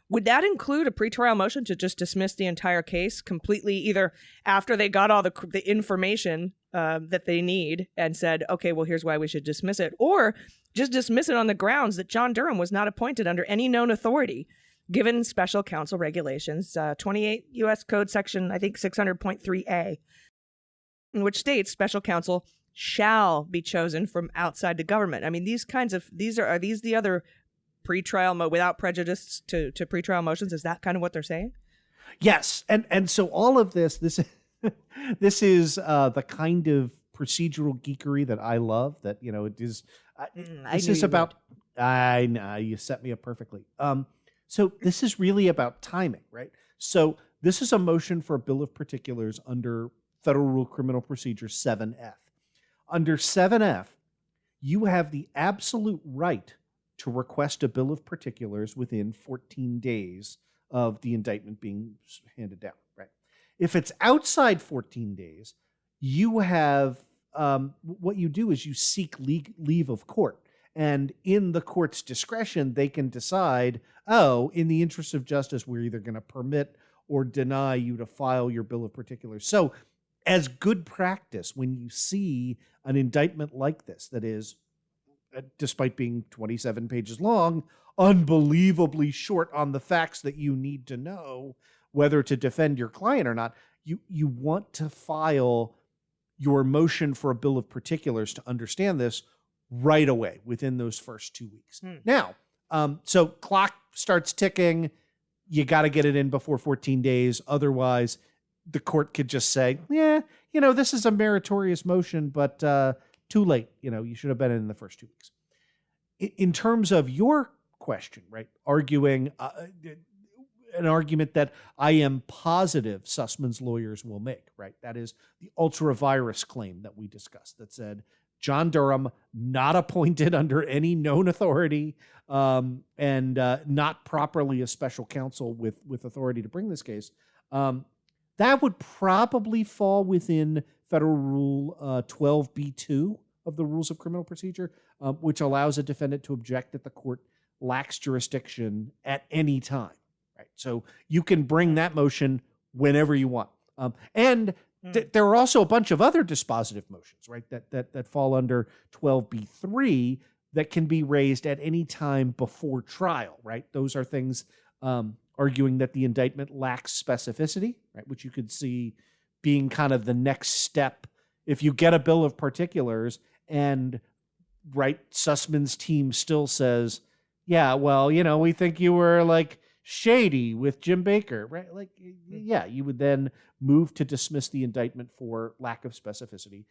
Would that include a pretrial motion to just dismiss the entire case completely, either after they got all the information that they need and said, okay, well, here's why we should dismiss it, or just dismiss it on the grounds that John Durham was not appointed under any known authority, given special counsel regulations, 28 U.S. Code section, I think 600.3a, in which states special counsel shall be chosen from outside the government. I mean, are these the other pretrial without prejudice to pretrial motions? Is that kind of what they're saying? Yes, and so all of this is the kind of procedural geekery that I love. That it is. This is about. I know you set me up perfectly. So this is really about timing, right? So this is a motion for a bill of particulars under Federal Rule Criminal Procedure 7F. Under 7F, you have the absolute right to request a bill of particulars within 14 days of the indictment being handed down, right? If it's outside 14 days, you have, what you do is you seek leave of court. And in the court's discretion, they can decide, in the interest of justice, we're either going to permit or deny you to file your bill of particulars. So as good practice, when you see an indictment like this, that is, despite being 27 pages long, unbelievably short on the facts that you need to know whether to defend your client or not, you want to file your motion for a bill of particulars to understand this right away within those first 2 weeks. Now, so clock starts ticking. You got to get it in before 14 days. Otherwise, the court could just say, this is a meritorious motion, but too late. You should have been in the first 2 weeks. In terms of your question, right, arguing an argument that I am positive Sussman's lawyers will make, right? That is the ultra-virus claim that we discussed that said John Durham, not appointed under any known authority and not properly a special counsel with authority to bring this case, that would probably fall within Federal Rule 12b2 of the Rules of Criminal Procedure, which allows a defendant to object that the court lacks jurisdiction at any time. Right, so you can bring that motion whenever you want, there are also a bunch of other dispositive motions, right, that fall under 12b3 that can be raised at any time before trial. Right, those are things arguing that the indictment lacks specificity, right, which you could see being kind of the next step if you get a bill of particulars and Sussman's team still says, yeah, well, we think you were like shady with Jim Baker, right? Yeah, you would then move to dismiss the indictment for lack of specificity.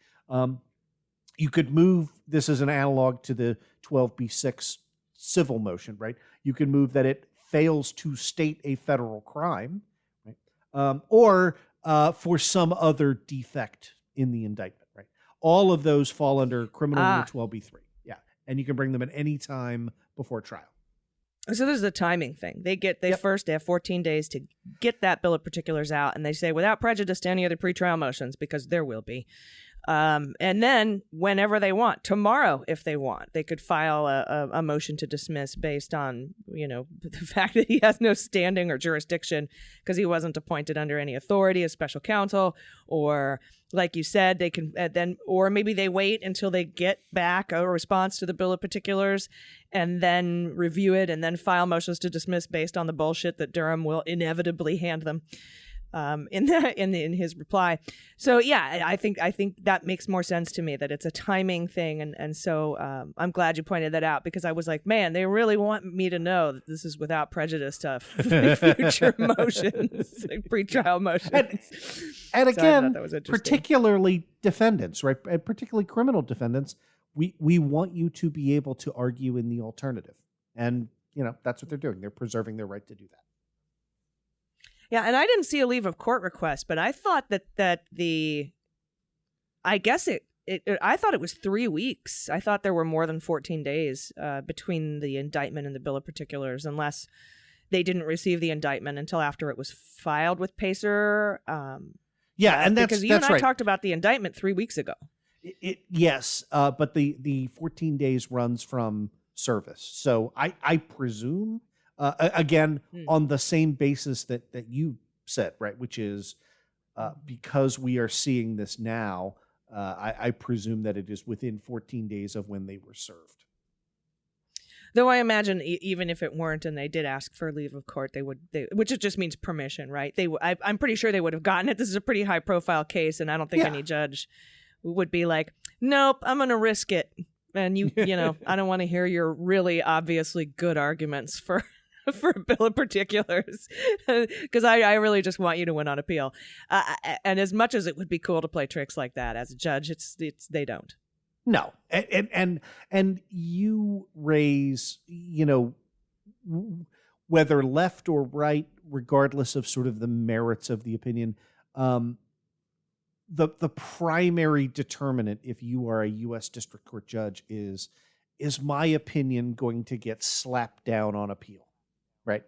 You could move, this is an analog to the 12b6 civil motion, right? You can move that it fails to state a federal crime, right? Or for some other defect in the indictment, right? All of those fall under criminal rule 12b3. Yeah. And you can bring them at any time before trial. So this is a timing thing. They have 14 days to get that bill of particulars out, and they say without prejudice to any other pretrial motions, because there will be. And then whenever they want, tomorrow if they want, they could file a motion to dismiss based on, the fact that he has no standing or jurisdiction because he wasn't appointed under any authority as special counsel, or like you said, they can or maybe they wait until they get back a response to the bill of particulars and then review it and then file motions to dismiss based on the bullshit that Durham will inevitably hand them. In his reply. So yeah, I think that makes more sense to me, that it's a timing thing, and so I'm glad you pointed that out, because I was like, man, they really want me to know that this is without prejudice to future motions, like pretrial motions. And again, particularly defendants, right? And particularly criminal defendants, we want you to be able to argue in the alternative, and that's what they're doing. They're preserving their right to do that. Yeah, and I didn't see a leave of court request, but I thought I thought it was 3 weeks. I thought there were more than 14 days between the indictment and the bill of particulars, unless they didn't receive the indictment until after it was filed with Pacer. And because you and I talked about the indictment 3 weeks ago. Yes, but the 14 days runs from service. So I presume... again, on the same basis that you said, right, which is because we are seeing this now, I presume that it is within 14 days of when they were served. Though I imagine even if it weren't and they did ask for leave of court, which it just means permission, right? I'm pretty sure they would have gotten it. This is a pretty high profile case, and I don't think any judge would be like, nope, I'm going to risk it. And I don't want to hear your really obviously good arguments for a bill of particulars, because I really just want you to win on appeal. And as much as it would be cool to play tricks like that as a judge, they don't. No, and you raise, whether left or right, regardless of sort of the merits of the opinion, the primary determinant, if you are a U.S. District Court judge, is my opinion going to get slapped down on appeal? Right.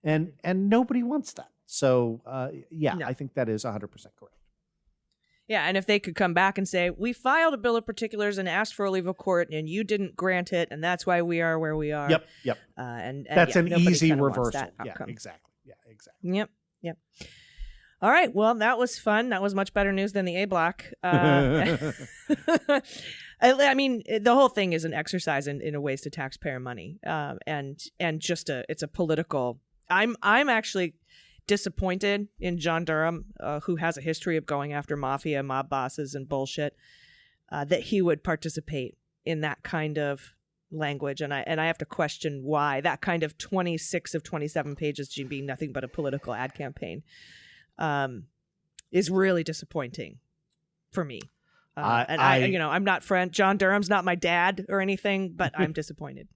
And nobody wants that. So, no. I think that is 100% correct. Yeah. And if they could come back and say, we filed a bill of particulars and asked for a leave of court and you didn't grant it, and that's why we are where we are. Yep. And that's an easy reversal. Yeah, exactly. Yep. All right. Well, that was fun. That was much better news than the A block. I mean, the whole thing is an exercise in a waste of taxpayer money, and just it's a political. I'm actually disappointed in John Durham, who has a history of going after mafia, mob bosses, and bullshit, that he would participate in that kind of language, and I have to question why that kind of 26 of 27 pages being nothing but a political ad campaign is really disappointing for me. I'm not friend. John Durham's not my dad or anything, but I'm disappointed.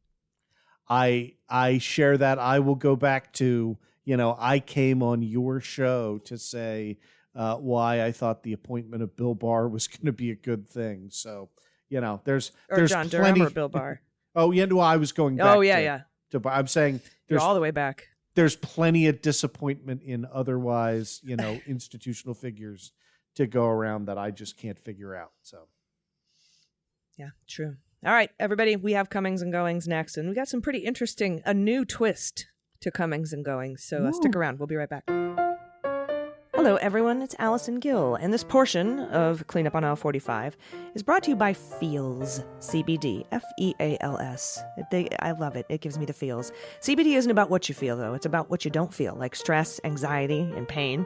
I share that. I will go back to, I came on your show to say why I thought the appointment of Bill Barr was going to be a good thing. So, there's John plenty. Durham or Bill Barr. Oh yeah, no, I was going back. Oh yeah. I'm saying You're all the way back. There's plenty of disappointment in otherwise, institutional figures to go around that I just can't figure out. So, yeah, true. All right, everybody, we have comings and goings next, and we got some pretty interesting, a new twist to comings and goings. So stick around. We'll be right back. Hello, everyone. It's Allison Gill, and this portion of Cleanup on Aisle 45 is brought to you by Feels CBD, Feals. I love it. It gives me the feels. CBD isn't about what you feel, though. It's about what you don't feel, like stress, anxiety, and pain.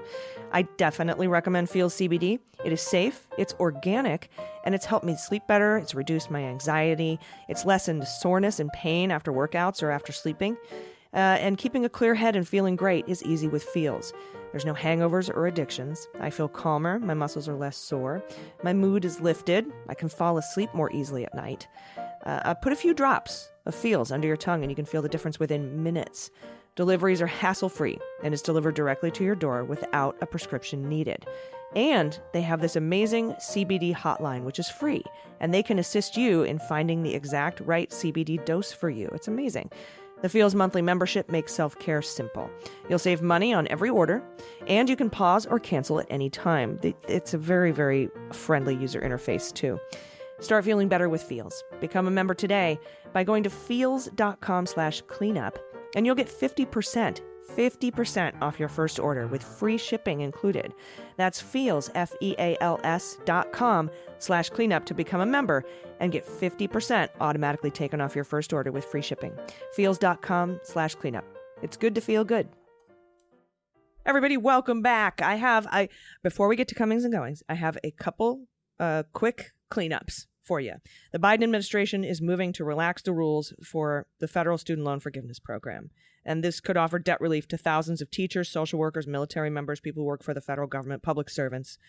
I definitely recommend Feels CBD. It is safe, it's organic, and it's helped me sleep better. It's reduced my anxiety. It's lessened soreness and pain after workouts or after sleeping. And keeping a clear head and feeling great is easy with Feels. There's no hangovers or addictions. I feel calmer. My muscles are less sore. My mood is lifted. I can fall asleep more easily at night. Put a few drops of Feels under your tongue and you can feel the difference within minutes. Deliveries are hassle-free and is delivered directly to your door without a prescription needed. And they have this amazing CBD hotline, which is free, and they can assist you in finding the exact right CBD dose for you. It's amazing. The Feels monthly membership makes self-care simple. You'll save money on every order, and you can pause or cancel at any time. It's a very, very friendly user interface, too. Start feeling better with Feels. Become a member today by going to feels.com/cleanup, and you'll get 50% off your first order with free shipping included. That's Feels, FEALS.com/cleanup to become a member and get 50% automatically taken off your first order with free shipping. Feels.com/cleanup. It's good to feel good. Everybody, welcome back. Before we get to comings and goings, I have a couple quick cleanups for you. The Biden administration is moving to relax the rules for the federal student loan forgiveness program. And this could offer debt relief to thousands of teachers, social workers, military members, people who work for the federal government, public servants.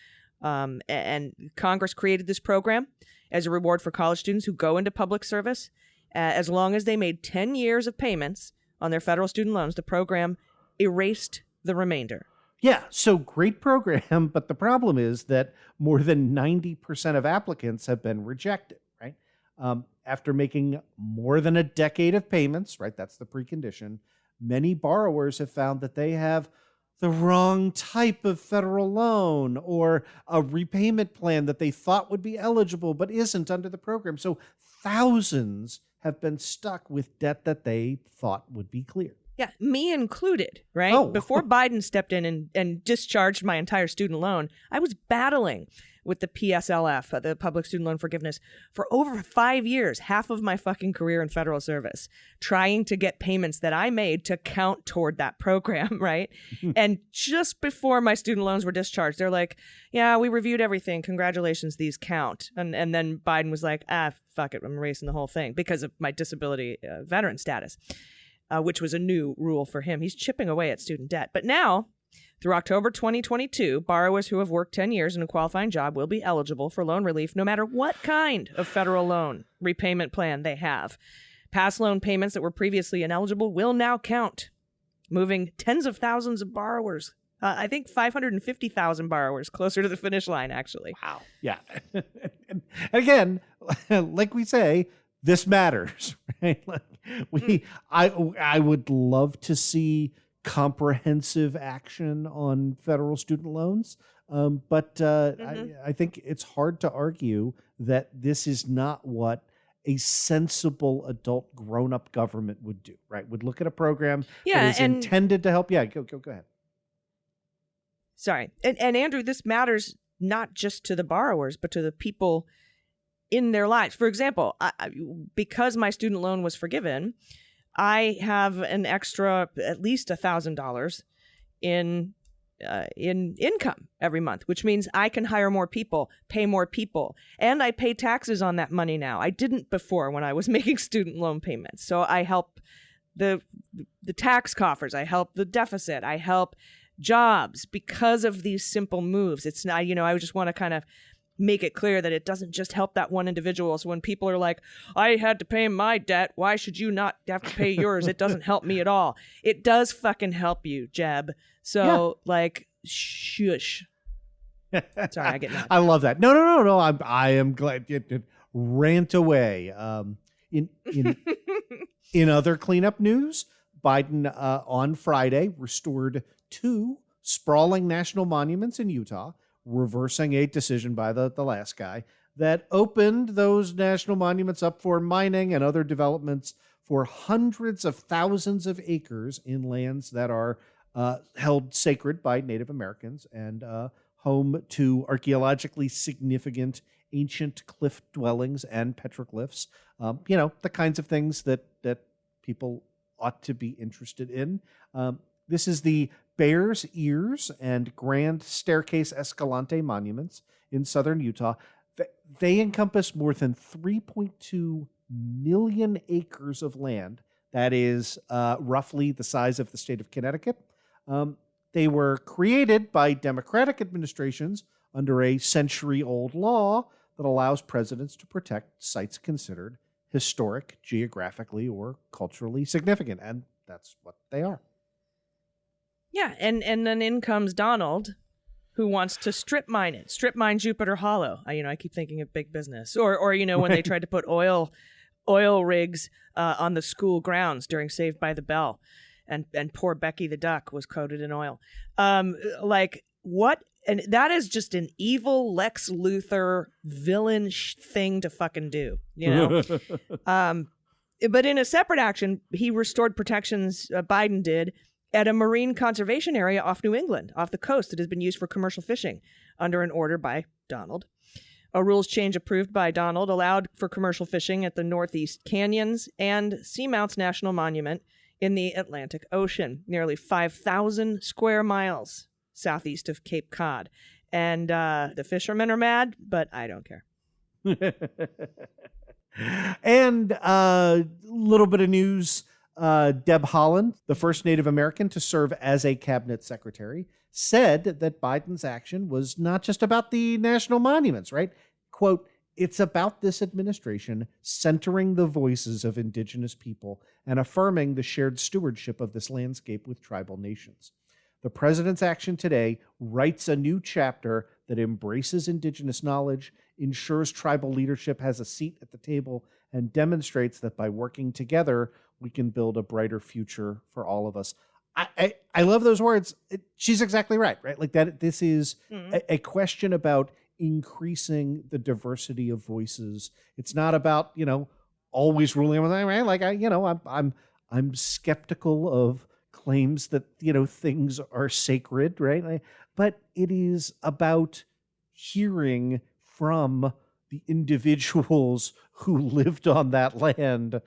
And Congress created this program as a reward for college students who go into public service. As long as they made 10 years of payments on their federal student loans, the program erased the remainder. Yeah, so great program, but the problem is that more than 90% of applicants have been rejected, right? After making more than a decade of payments, right, that's the precondition, many borrowers have found that they have the wrong type of federal loan or a repayment plan that they thought would be eligible but isn't under the program. So thousands have been stuck with debt that they thought would be clear. Yeah, me included, right? Oh. Before Biden stepped in and discharged my entire student loan, I was battling with the PSLF, the Public Student Loan Forgiveness, for over 5 years, half of my fucking career in federal service, trying to get payments that I made to count toward that program, right? And just before my student loans were discharged, they're like, yeah, we reviewed everything. Congratulations, these count. And then Biden was like, fuck it, I'm erasing the whole thing because of my disability veteran status. Which was a new rule for him. He's chipping away at student debt. But now, through October 2022, borrowers who have worked 10 years in a qualifying job will be eligible for loan relief no matter what kind of federal loan repayment plan they have. Past loan payments that were previously ineligible will now count, moving tens of thousands of borrowers. I think 550,000 borrowers closer to the finish line, actually. Wow. Yeah. And again, like we say, this matters, right? I would love to see comprehensive action on federal student loans, but I think it's hard to argue that this is not what a sensible adult grown-up government would do, right? Would look at a program that is intended to help. Yeah, go ahead. Sorry. And Andrew, this matters not just to the borrowers, but to the people in their lives. For example, because my student loan was forgiven, I have an extra at least $1,000 in income every month, which means I can hire more people, pay more people, and I pay taxes on that money now. I didn't before when I was making student loan payments. So I help the tax coffers, I help the deficit, I help jobs because of these simple moves. It's not, I just want to kind of make it clear that it doesn't just help that one individual. So when people are like, I had to pay my debt, why should you not have to pay yours? It doesn't help me at all. It does fucking help you, Jeb. So like, shush. Sorry, I get mad. I love that. No. I am glad. Rant away. In other cleanup news, Biden on Friday restored 2 sprawling national monuments in Utah, reversing a decision by the last guy that opened those national monuments up for mining and other developments for hundreds of thousands of acres in lands that are held sacred by Native Americans and home to archaeologically significant ancient cliff dwellings and petroglyphs. The kinds of things that people ought to be interested in. This is the Bears Ears and Grand Staircase Escalante monuments in southern Utah. They encompass more than 3.2 million acres of land. That is roughly the size of the state of Connecticut. They were created by Democratic administrations under a century-old law that allows presidents to protect sites considered historic, geographically, or culturally significant. And that's what they are. Yeah, and then in comes Donald, who wants to strip mine Jupiter Hollow. I keep thinking of big business. Or when they tried to put oil rigs on the school grounds during Saved by the Bell. And poor Becky the duck was coated in oil. What? And that is just an evil Lex Luthor villain thing to fucking do, But in a separate action, he restored protections, Biden did, at a marine conservation area off New England, off the coast that has been used for commercial fishing under an order by Donald. A rules change approved by Donald allowed for commercial fishing at the Northeast Canyons and Seamounts National Monument in the Atlantic Ocean, nearly 5,000 square miles southeast of Cape Cod. And the fishermen are mad, but I don't care. And a little bit of news. Deb Haaland, the first Native American to serve as a cabinet secretary, said that Biden's action was not just about the national monuments, right? Quote, it's about this administration centering the voices of indigenous people and affirming the shared stewardship of this landscape with tribal nations. The president's action today writes a new chapter that embraces indigenous knowledge, ensures tribal leadership has a seat at the table, and demonstrates that by working together, we can build a brighter future for all of us. I love those words. She's exactly right? Like that. This is a question about increasing the diversity of voices. It's not about, always ruling on that, right? Like I'm skeptical of claims that, things are sacred, right? But it is about hearing from the individuals who lived on that land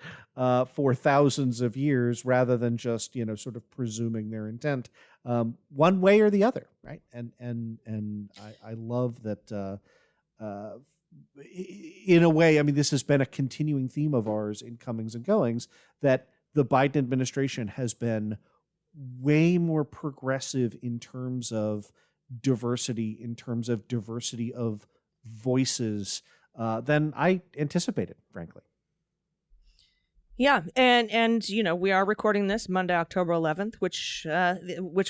for thousands of years, rather than just sort of presuming their intent one way or the other, right? And I love that. In a way, this has been a continuing theme of ours in Comings and Goings, that the Biden administration has been way more progressive in terms of diversity of voices than I anticipated, frankly. Yeah, and we are recording this Monday, October 11th, which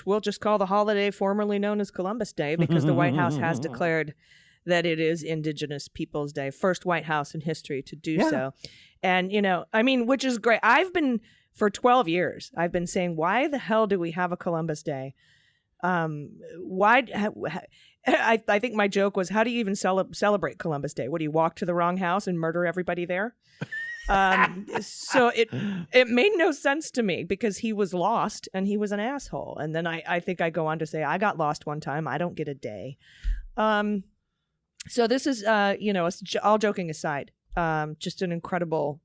we'll just call the holiday formerly known as Columbus Day, because the White House has declared that it is Indigenous Peoples Day, first White House in history to do so. And which is great. For 12 years, I've been saying, why the hell do we have a Columbus Day? I think my joke was, how do you even celebrate Columbus Day? What, do you walk to the wrong house and murder everybody there? So it made no sense to me, because he was lost and he was an asshole. And then I think I go on to say, I got lost one time. I don't get a day. So this is, all joking aside, just an incredible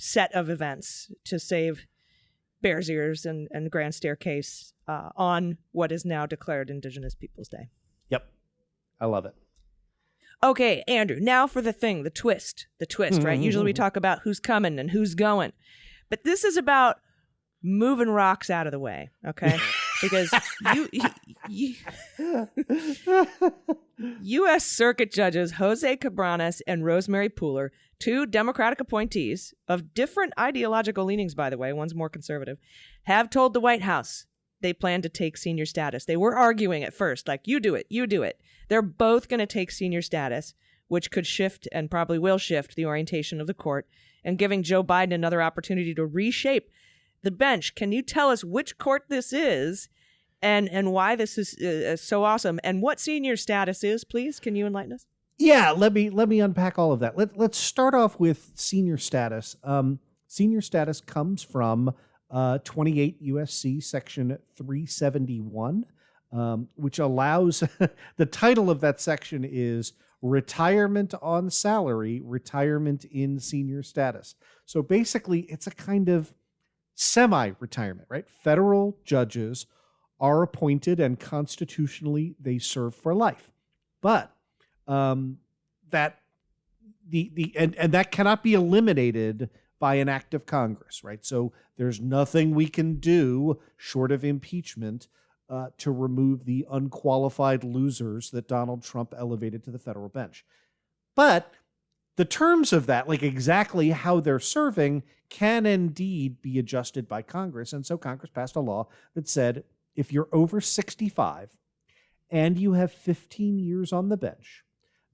set of events to save Bears Ears and Grand Staircase on what is now declared Indigenous Peoples Day. Yep. I love it. Okay, Andrew, now for the twist, right? Usually we talk about who's coming and who's going. But this is about moving rocks out of the way, okay? Because U.S. Circuit Judges Jose Cabranes and Rosemary Pooler, two Democratic appointees of different ideological leanings, by the way, one's more conservative, have told the White House they plan to take senior status. They were arguing at first, like, you do it, you do it. They're both going to take senior status, which could shift and probably will shift the orientation of the court and giving Joe Biden another opportunity to reshape the bench. Can you tell us which court this is and why this is so awesome and what senior status is, please? Can you enlighten us? Yeah, let me unpack all of that. Let's start off with senior status. Senior status comes from 28 USC section 371, which allows the title of that section is retirement on salary, retirement in senior status. So basically, it's a kind of semi-retirement, right? Federal judges are appointed and constitutionally they serve for life. But that cannot be eliminated by an act of Congress, right? So there's nothing we can do short of impeachment to remove the unqualified losers that Donald Trump elevated to the federal bench. But the terms of that, like exactly how they're serving, can indeed be adjusted by Congress. And so Congress passed a law that said if you're over 65 and you have 15 years on the bench,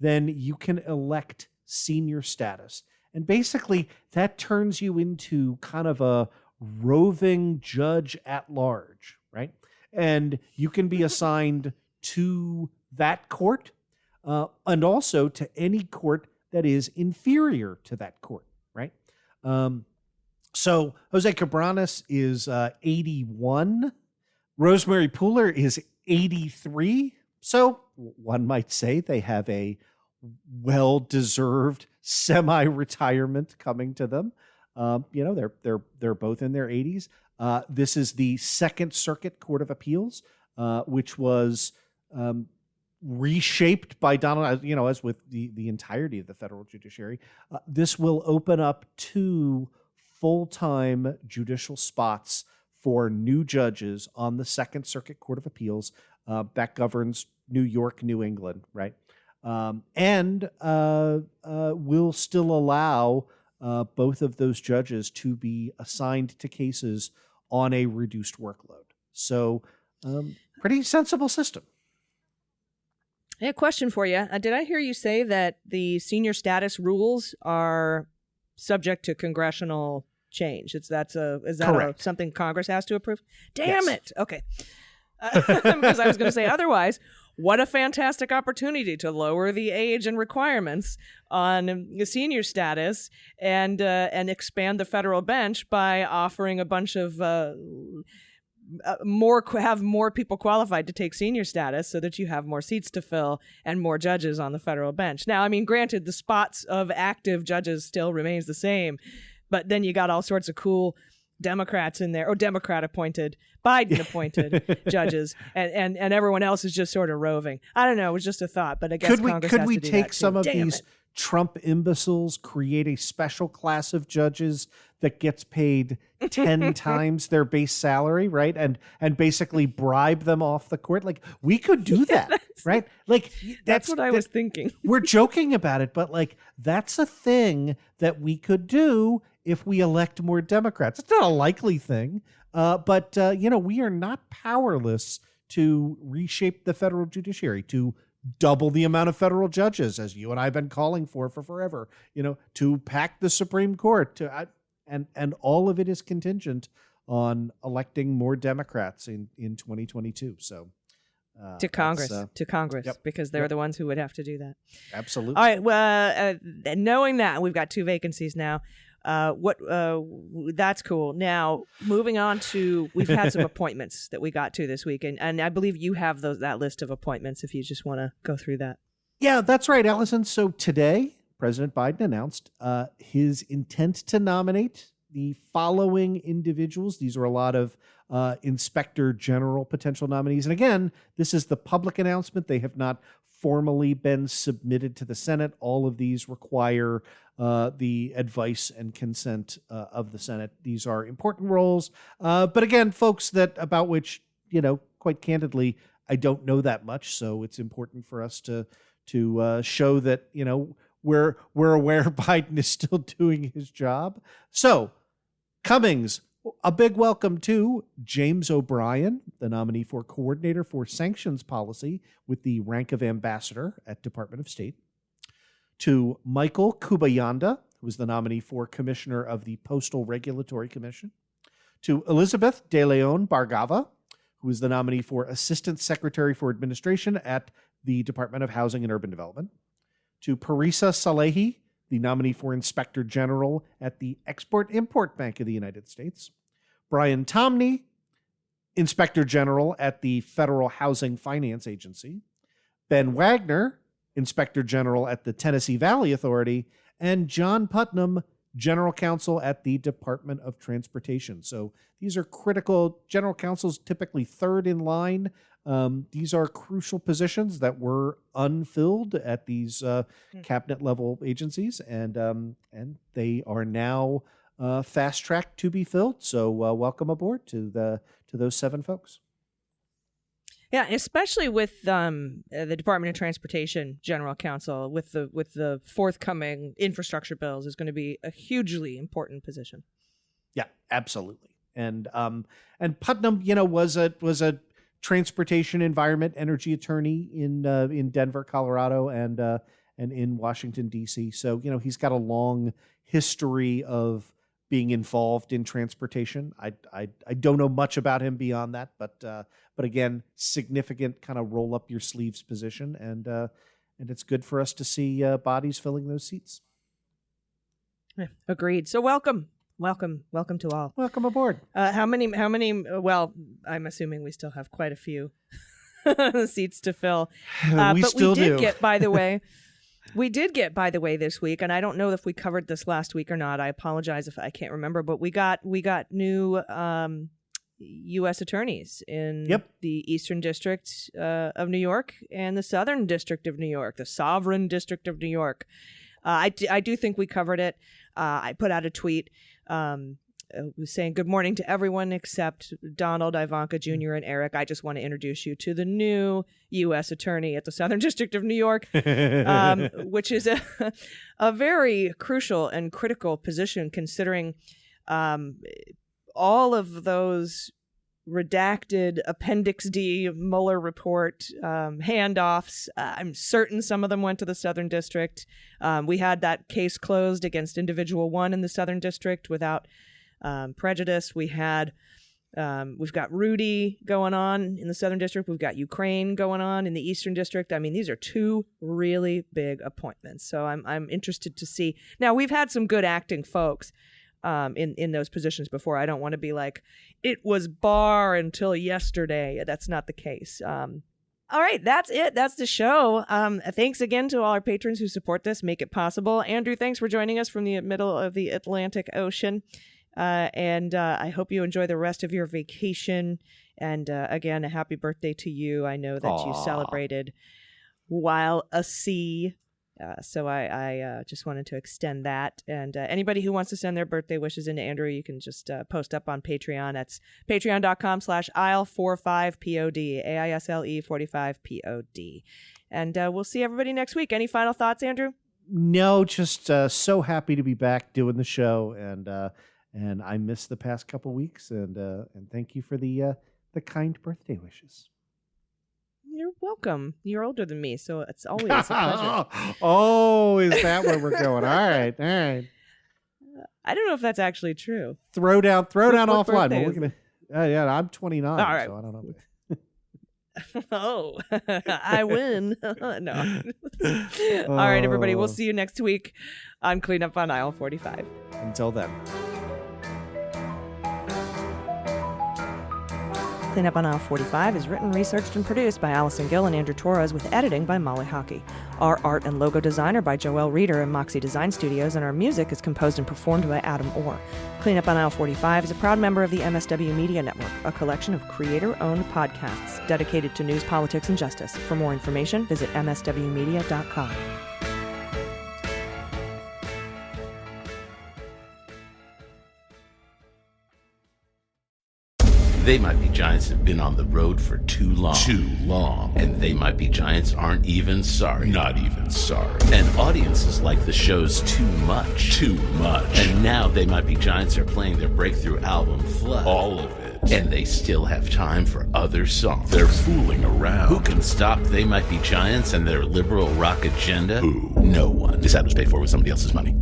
then you can elect senior status. And basically, that turns you into kind of a roving judge at large, right? And you can be assigned to that court and also to any court that is inferior to that court, right? So Jose Cabranes is 81. Rosemary Pooler is 83. So one might say they have a well-deserved semi-retirement coming to them. They're both in their 80s. This is the Second Circuit Court of Appeals, which was reshaped by Donald, as with the entirety of the federal judiciary. This will open up 2 full-time judicial spots for new judges on the Second Circuit Court of Appeals that governs New York, New England, right? And will still allow both of those judges to be assigned to cases on a reduced workload. So pretty sensible system. Hey, a question for you. Did I hear you say that the senior status rules are subject to congressional change? Is that something Congress has to approve? Damn it. Okay. Because I was going to say otherwise. What a fantastic opportunity to lower the age and requirements on senior status and expand the federal bench by offering a bunch of more people qualified to take senior status so that you have more seats to fill and more judges on the federal bench. Now, I mean, granted, the spots of active judges still remains the same, but then you got all sorts of cool Democrats in there, or Democrat-appointed, Biden-appointed judges, and everyone else is just sort of roving. I don't know. It was just a thought, but I guess Congress has to do that. Could we take some of these Trump imbeciles, create a special class of judges that gets paid 10 times their base salary, right? And basically bribe them off the court? Like, we could do that, right? Like, that's what I was thinking. We're joking about it, but like, that's a thing that we could do if we elect more Democrats. It's not a likely thing, but we are not powerless to reshape the federal judiciary, to double the amount of federal judges, as you and I have been calling for forever, to pack the Supreme Court, and all of it is contingent on electing more Democrats in 2022. So to Congress, yep, because they're the ones who would have to do that. Absolutely. All right. Well, knowing that, we've got 2 vacancies now. That's cool. Now, moving on to, we've had some appointments that we got to this week, and I believe you have that list of appointments if you just want to go through that. Yeah, that's right, Allison. So today, President Biden announced his intent to nominate the following individuals. These are a lot of Inspector General potential nominees. And again, this is the public announcement. They have not formally been submitted to the Senate. All of these require the advice and consent of the Senate. These are important roles. But again, folks about which, quite candidly, I don't know that much, so it's important for us to show that, you know, we're aware Biden is still doing his job. So, Cummings, a big welcome to James O'Brien, the nominee for Coordinator for Sanctions Policy with the rank of Ambassador at Department of State, to Michael Kubayanda, who is the nominee for Commissioner of the Postal Regulatory Commission, to Elizabeth De Leon Bargava, who is the nominee for Assistant Secretary for Administration at the Department of Housing and Urban Development, to Parisa Salehi, the nominee for Inspector General at the Export-Import Bank of the United States, Brian Tomney, Inspector General at the Federal Housing Finance Agency, Ben Wagner, Inspector General at the Tennessee Valley Authority, and John Putnam, General Counsel at the Department of Transportation. So these are critical. General Counsel's typically third in line. These are crucial positions that were unfilled at these cabinet level agencies, and they are now fast tracked to be filled. So welcome aboard to those 7 folks. Yeah, especially with the Department of Transportation General Counsel, with the forthcoming infrastructure bills, is going to be a hugely important position. Yeah, absolutely. And Putnam, you know, was a transportation, environment, energy attorney in Denver, Colorado, and in Washington D.C. So, you know, he's got a long history of being involved in transportation. I don't know much about him beyond that, but again, significant kind of roll up your sleeves position, and it's good for us to see bodies filling those seats. Yeah, agreed. So welcome to all. Welcome aboard. How many? Well, I'm assuming we still have quite a few seats to fill. We did get, by the way, this week, and I don't know if we covered this last week or not. I apologize if I can't remember, but we got new U.S. attorneys in the Eastern District of New York and the Southern District of New York, the Sovereign District of New York. I do think we covered it. I put out a tweet saying good morning to everyone except Donald, Ivanka Jr., and Eric. I just want to introduce you to the new U.S. attorney at the Southern District of New York, which is a very crucial and critical position, considering all of those redacted Appendix D Mueller report handoffs. I'm certain some of them went to the Southern District. We had that case closed against Individual 1 in the Southern District without prejudice. We've got Rudy going on in the Southern District. We've got Ukraine going on in the Eastern District. I mean, these are 2 really big appointments. So I'm interested to see. Now, we've had some good acting folks in those positions before. I don't want to be like, it was Barr until yesterday. That's not the case. All right, that's it. That's the show. Thanks again to all our patrons who support this, make it possible. Andrew, thanks for joining us from the middle of the Atlantic Ocean. And I hope you enjoy the rest of your vacation. And again, a happy birthday to you. I know that you celebrated while at sea. So I just wanted to extend that. And anybody who wants to send their birthday wishes into Andrew, you can just post up on Patreon. That's patreon.com/aisle45pod, AISLE45pod. And we'll see everybody next week. Any final thoughts, Andrew? No, just so happy to be back doing the show. And I missed the past couple weeks. And thank you for the kind birthday wishes. You're welcome. You're older than me, so it's always a pleasure. Oh, is that where we're going? All right. I don't know if that's actually true. Throw down offline. Well, we're gonna. Yeah, I'm 29, all right. so I don't know. Oh, I win. No. All right, everybody. We'll see you next week on Cleanup on Aisle 45. Until then. Cleanup on Aisle 45 is written, researched, and produced by Allison Gill and Andrew Torrez, with editing by Molly Hockey. Our art and logo design are by Joelle Reeder and Moxie Design Studios, and our music is composed and performed by Adam Orr. Cleanup on Aisle 45 is a proud member of the MSW Media Network, a collection of creator-owned podcasts dedicated to news, politics, and justice. For more information, visit mswmedia.com. They Might Be Giants have been on the road for too long. Too long. And They Might Be Giants aren't even sorry. Not even sorry. And audiences like the show's too much. Too much. And now They Might Be Giants are playing their breakthrough album, Flood. All of it. And they still have time for other songs. They're fooling around. Who can stop They Might Be Giants and their liberal rock agenda? Who? No one. This ad was paid for with somebody else's money.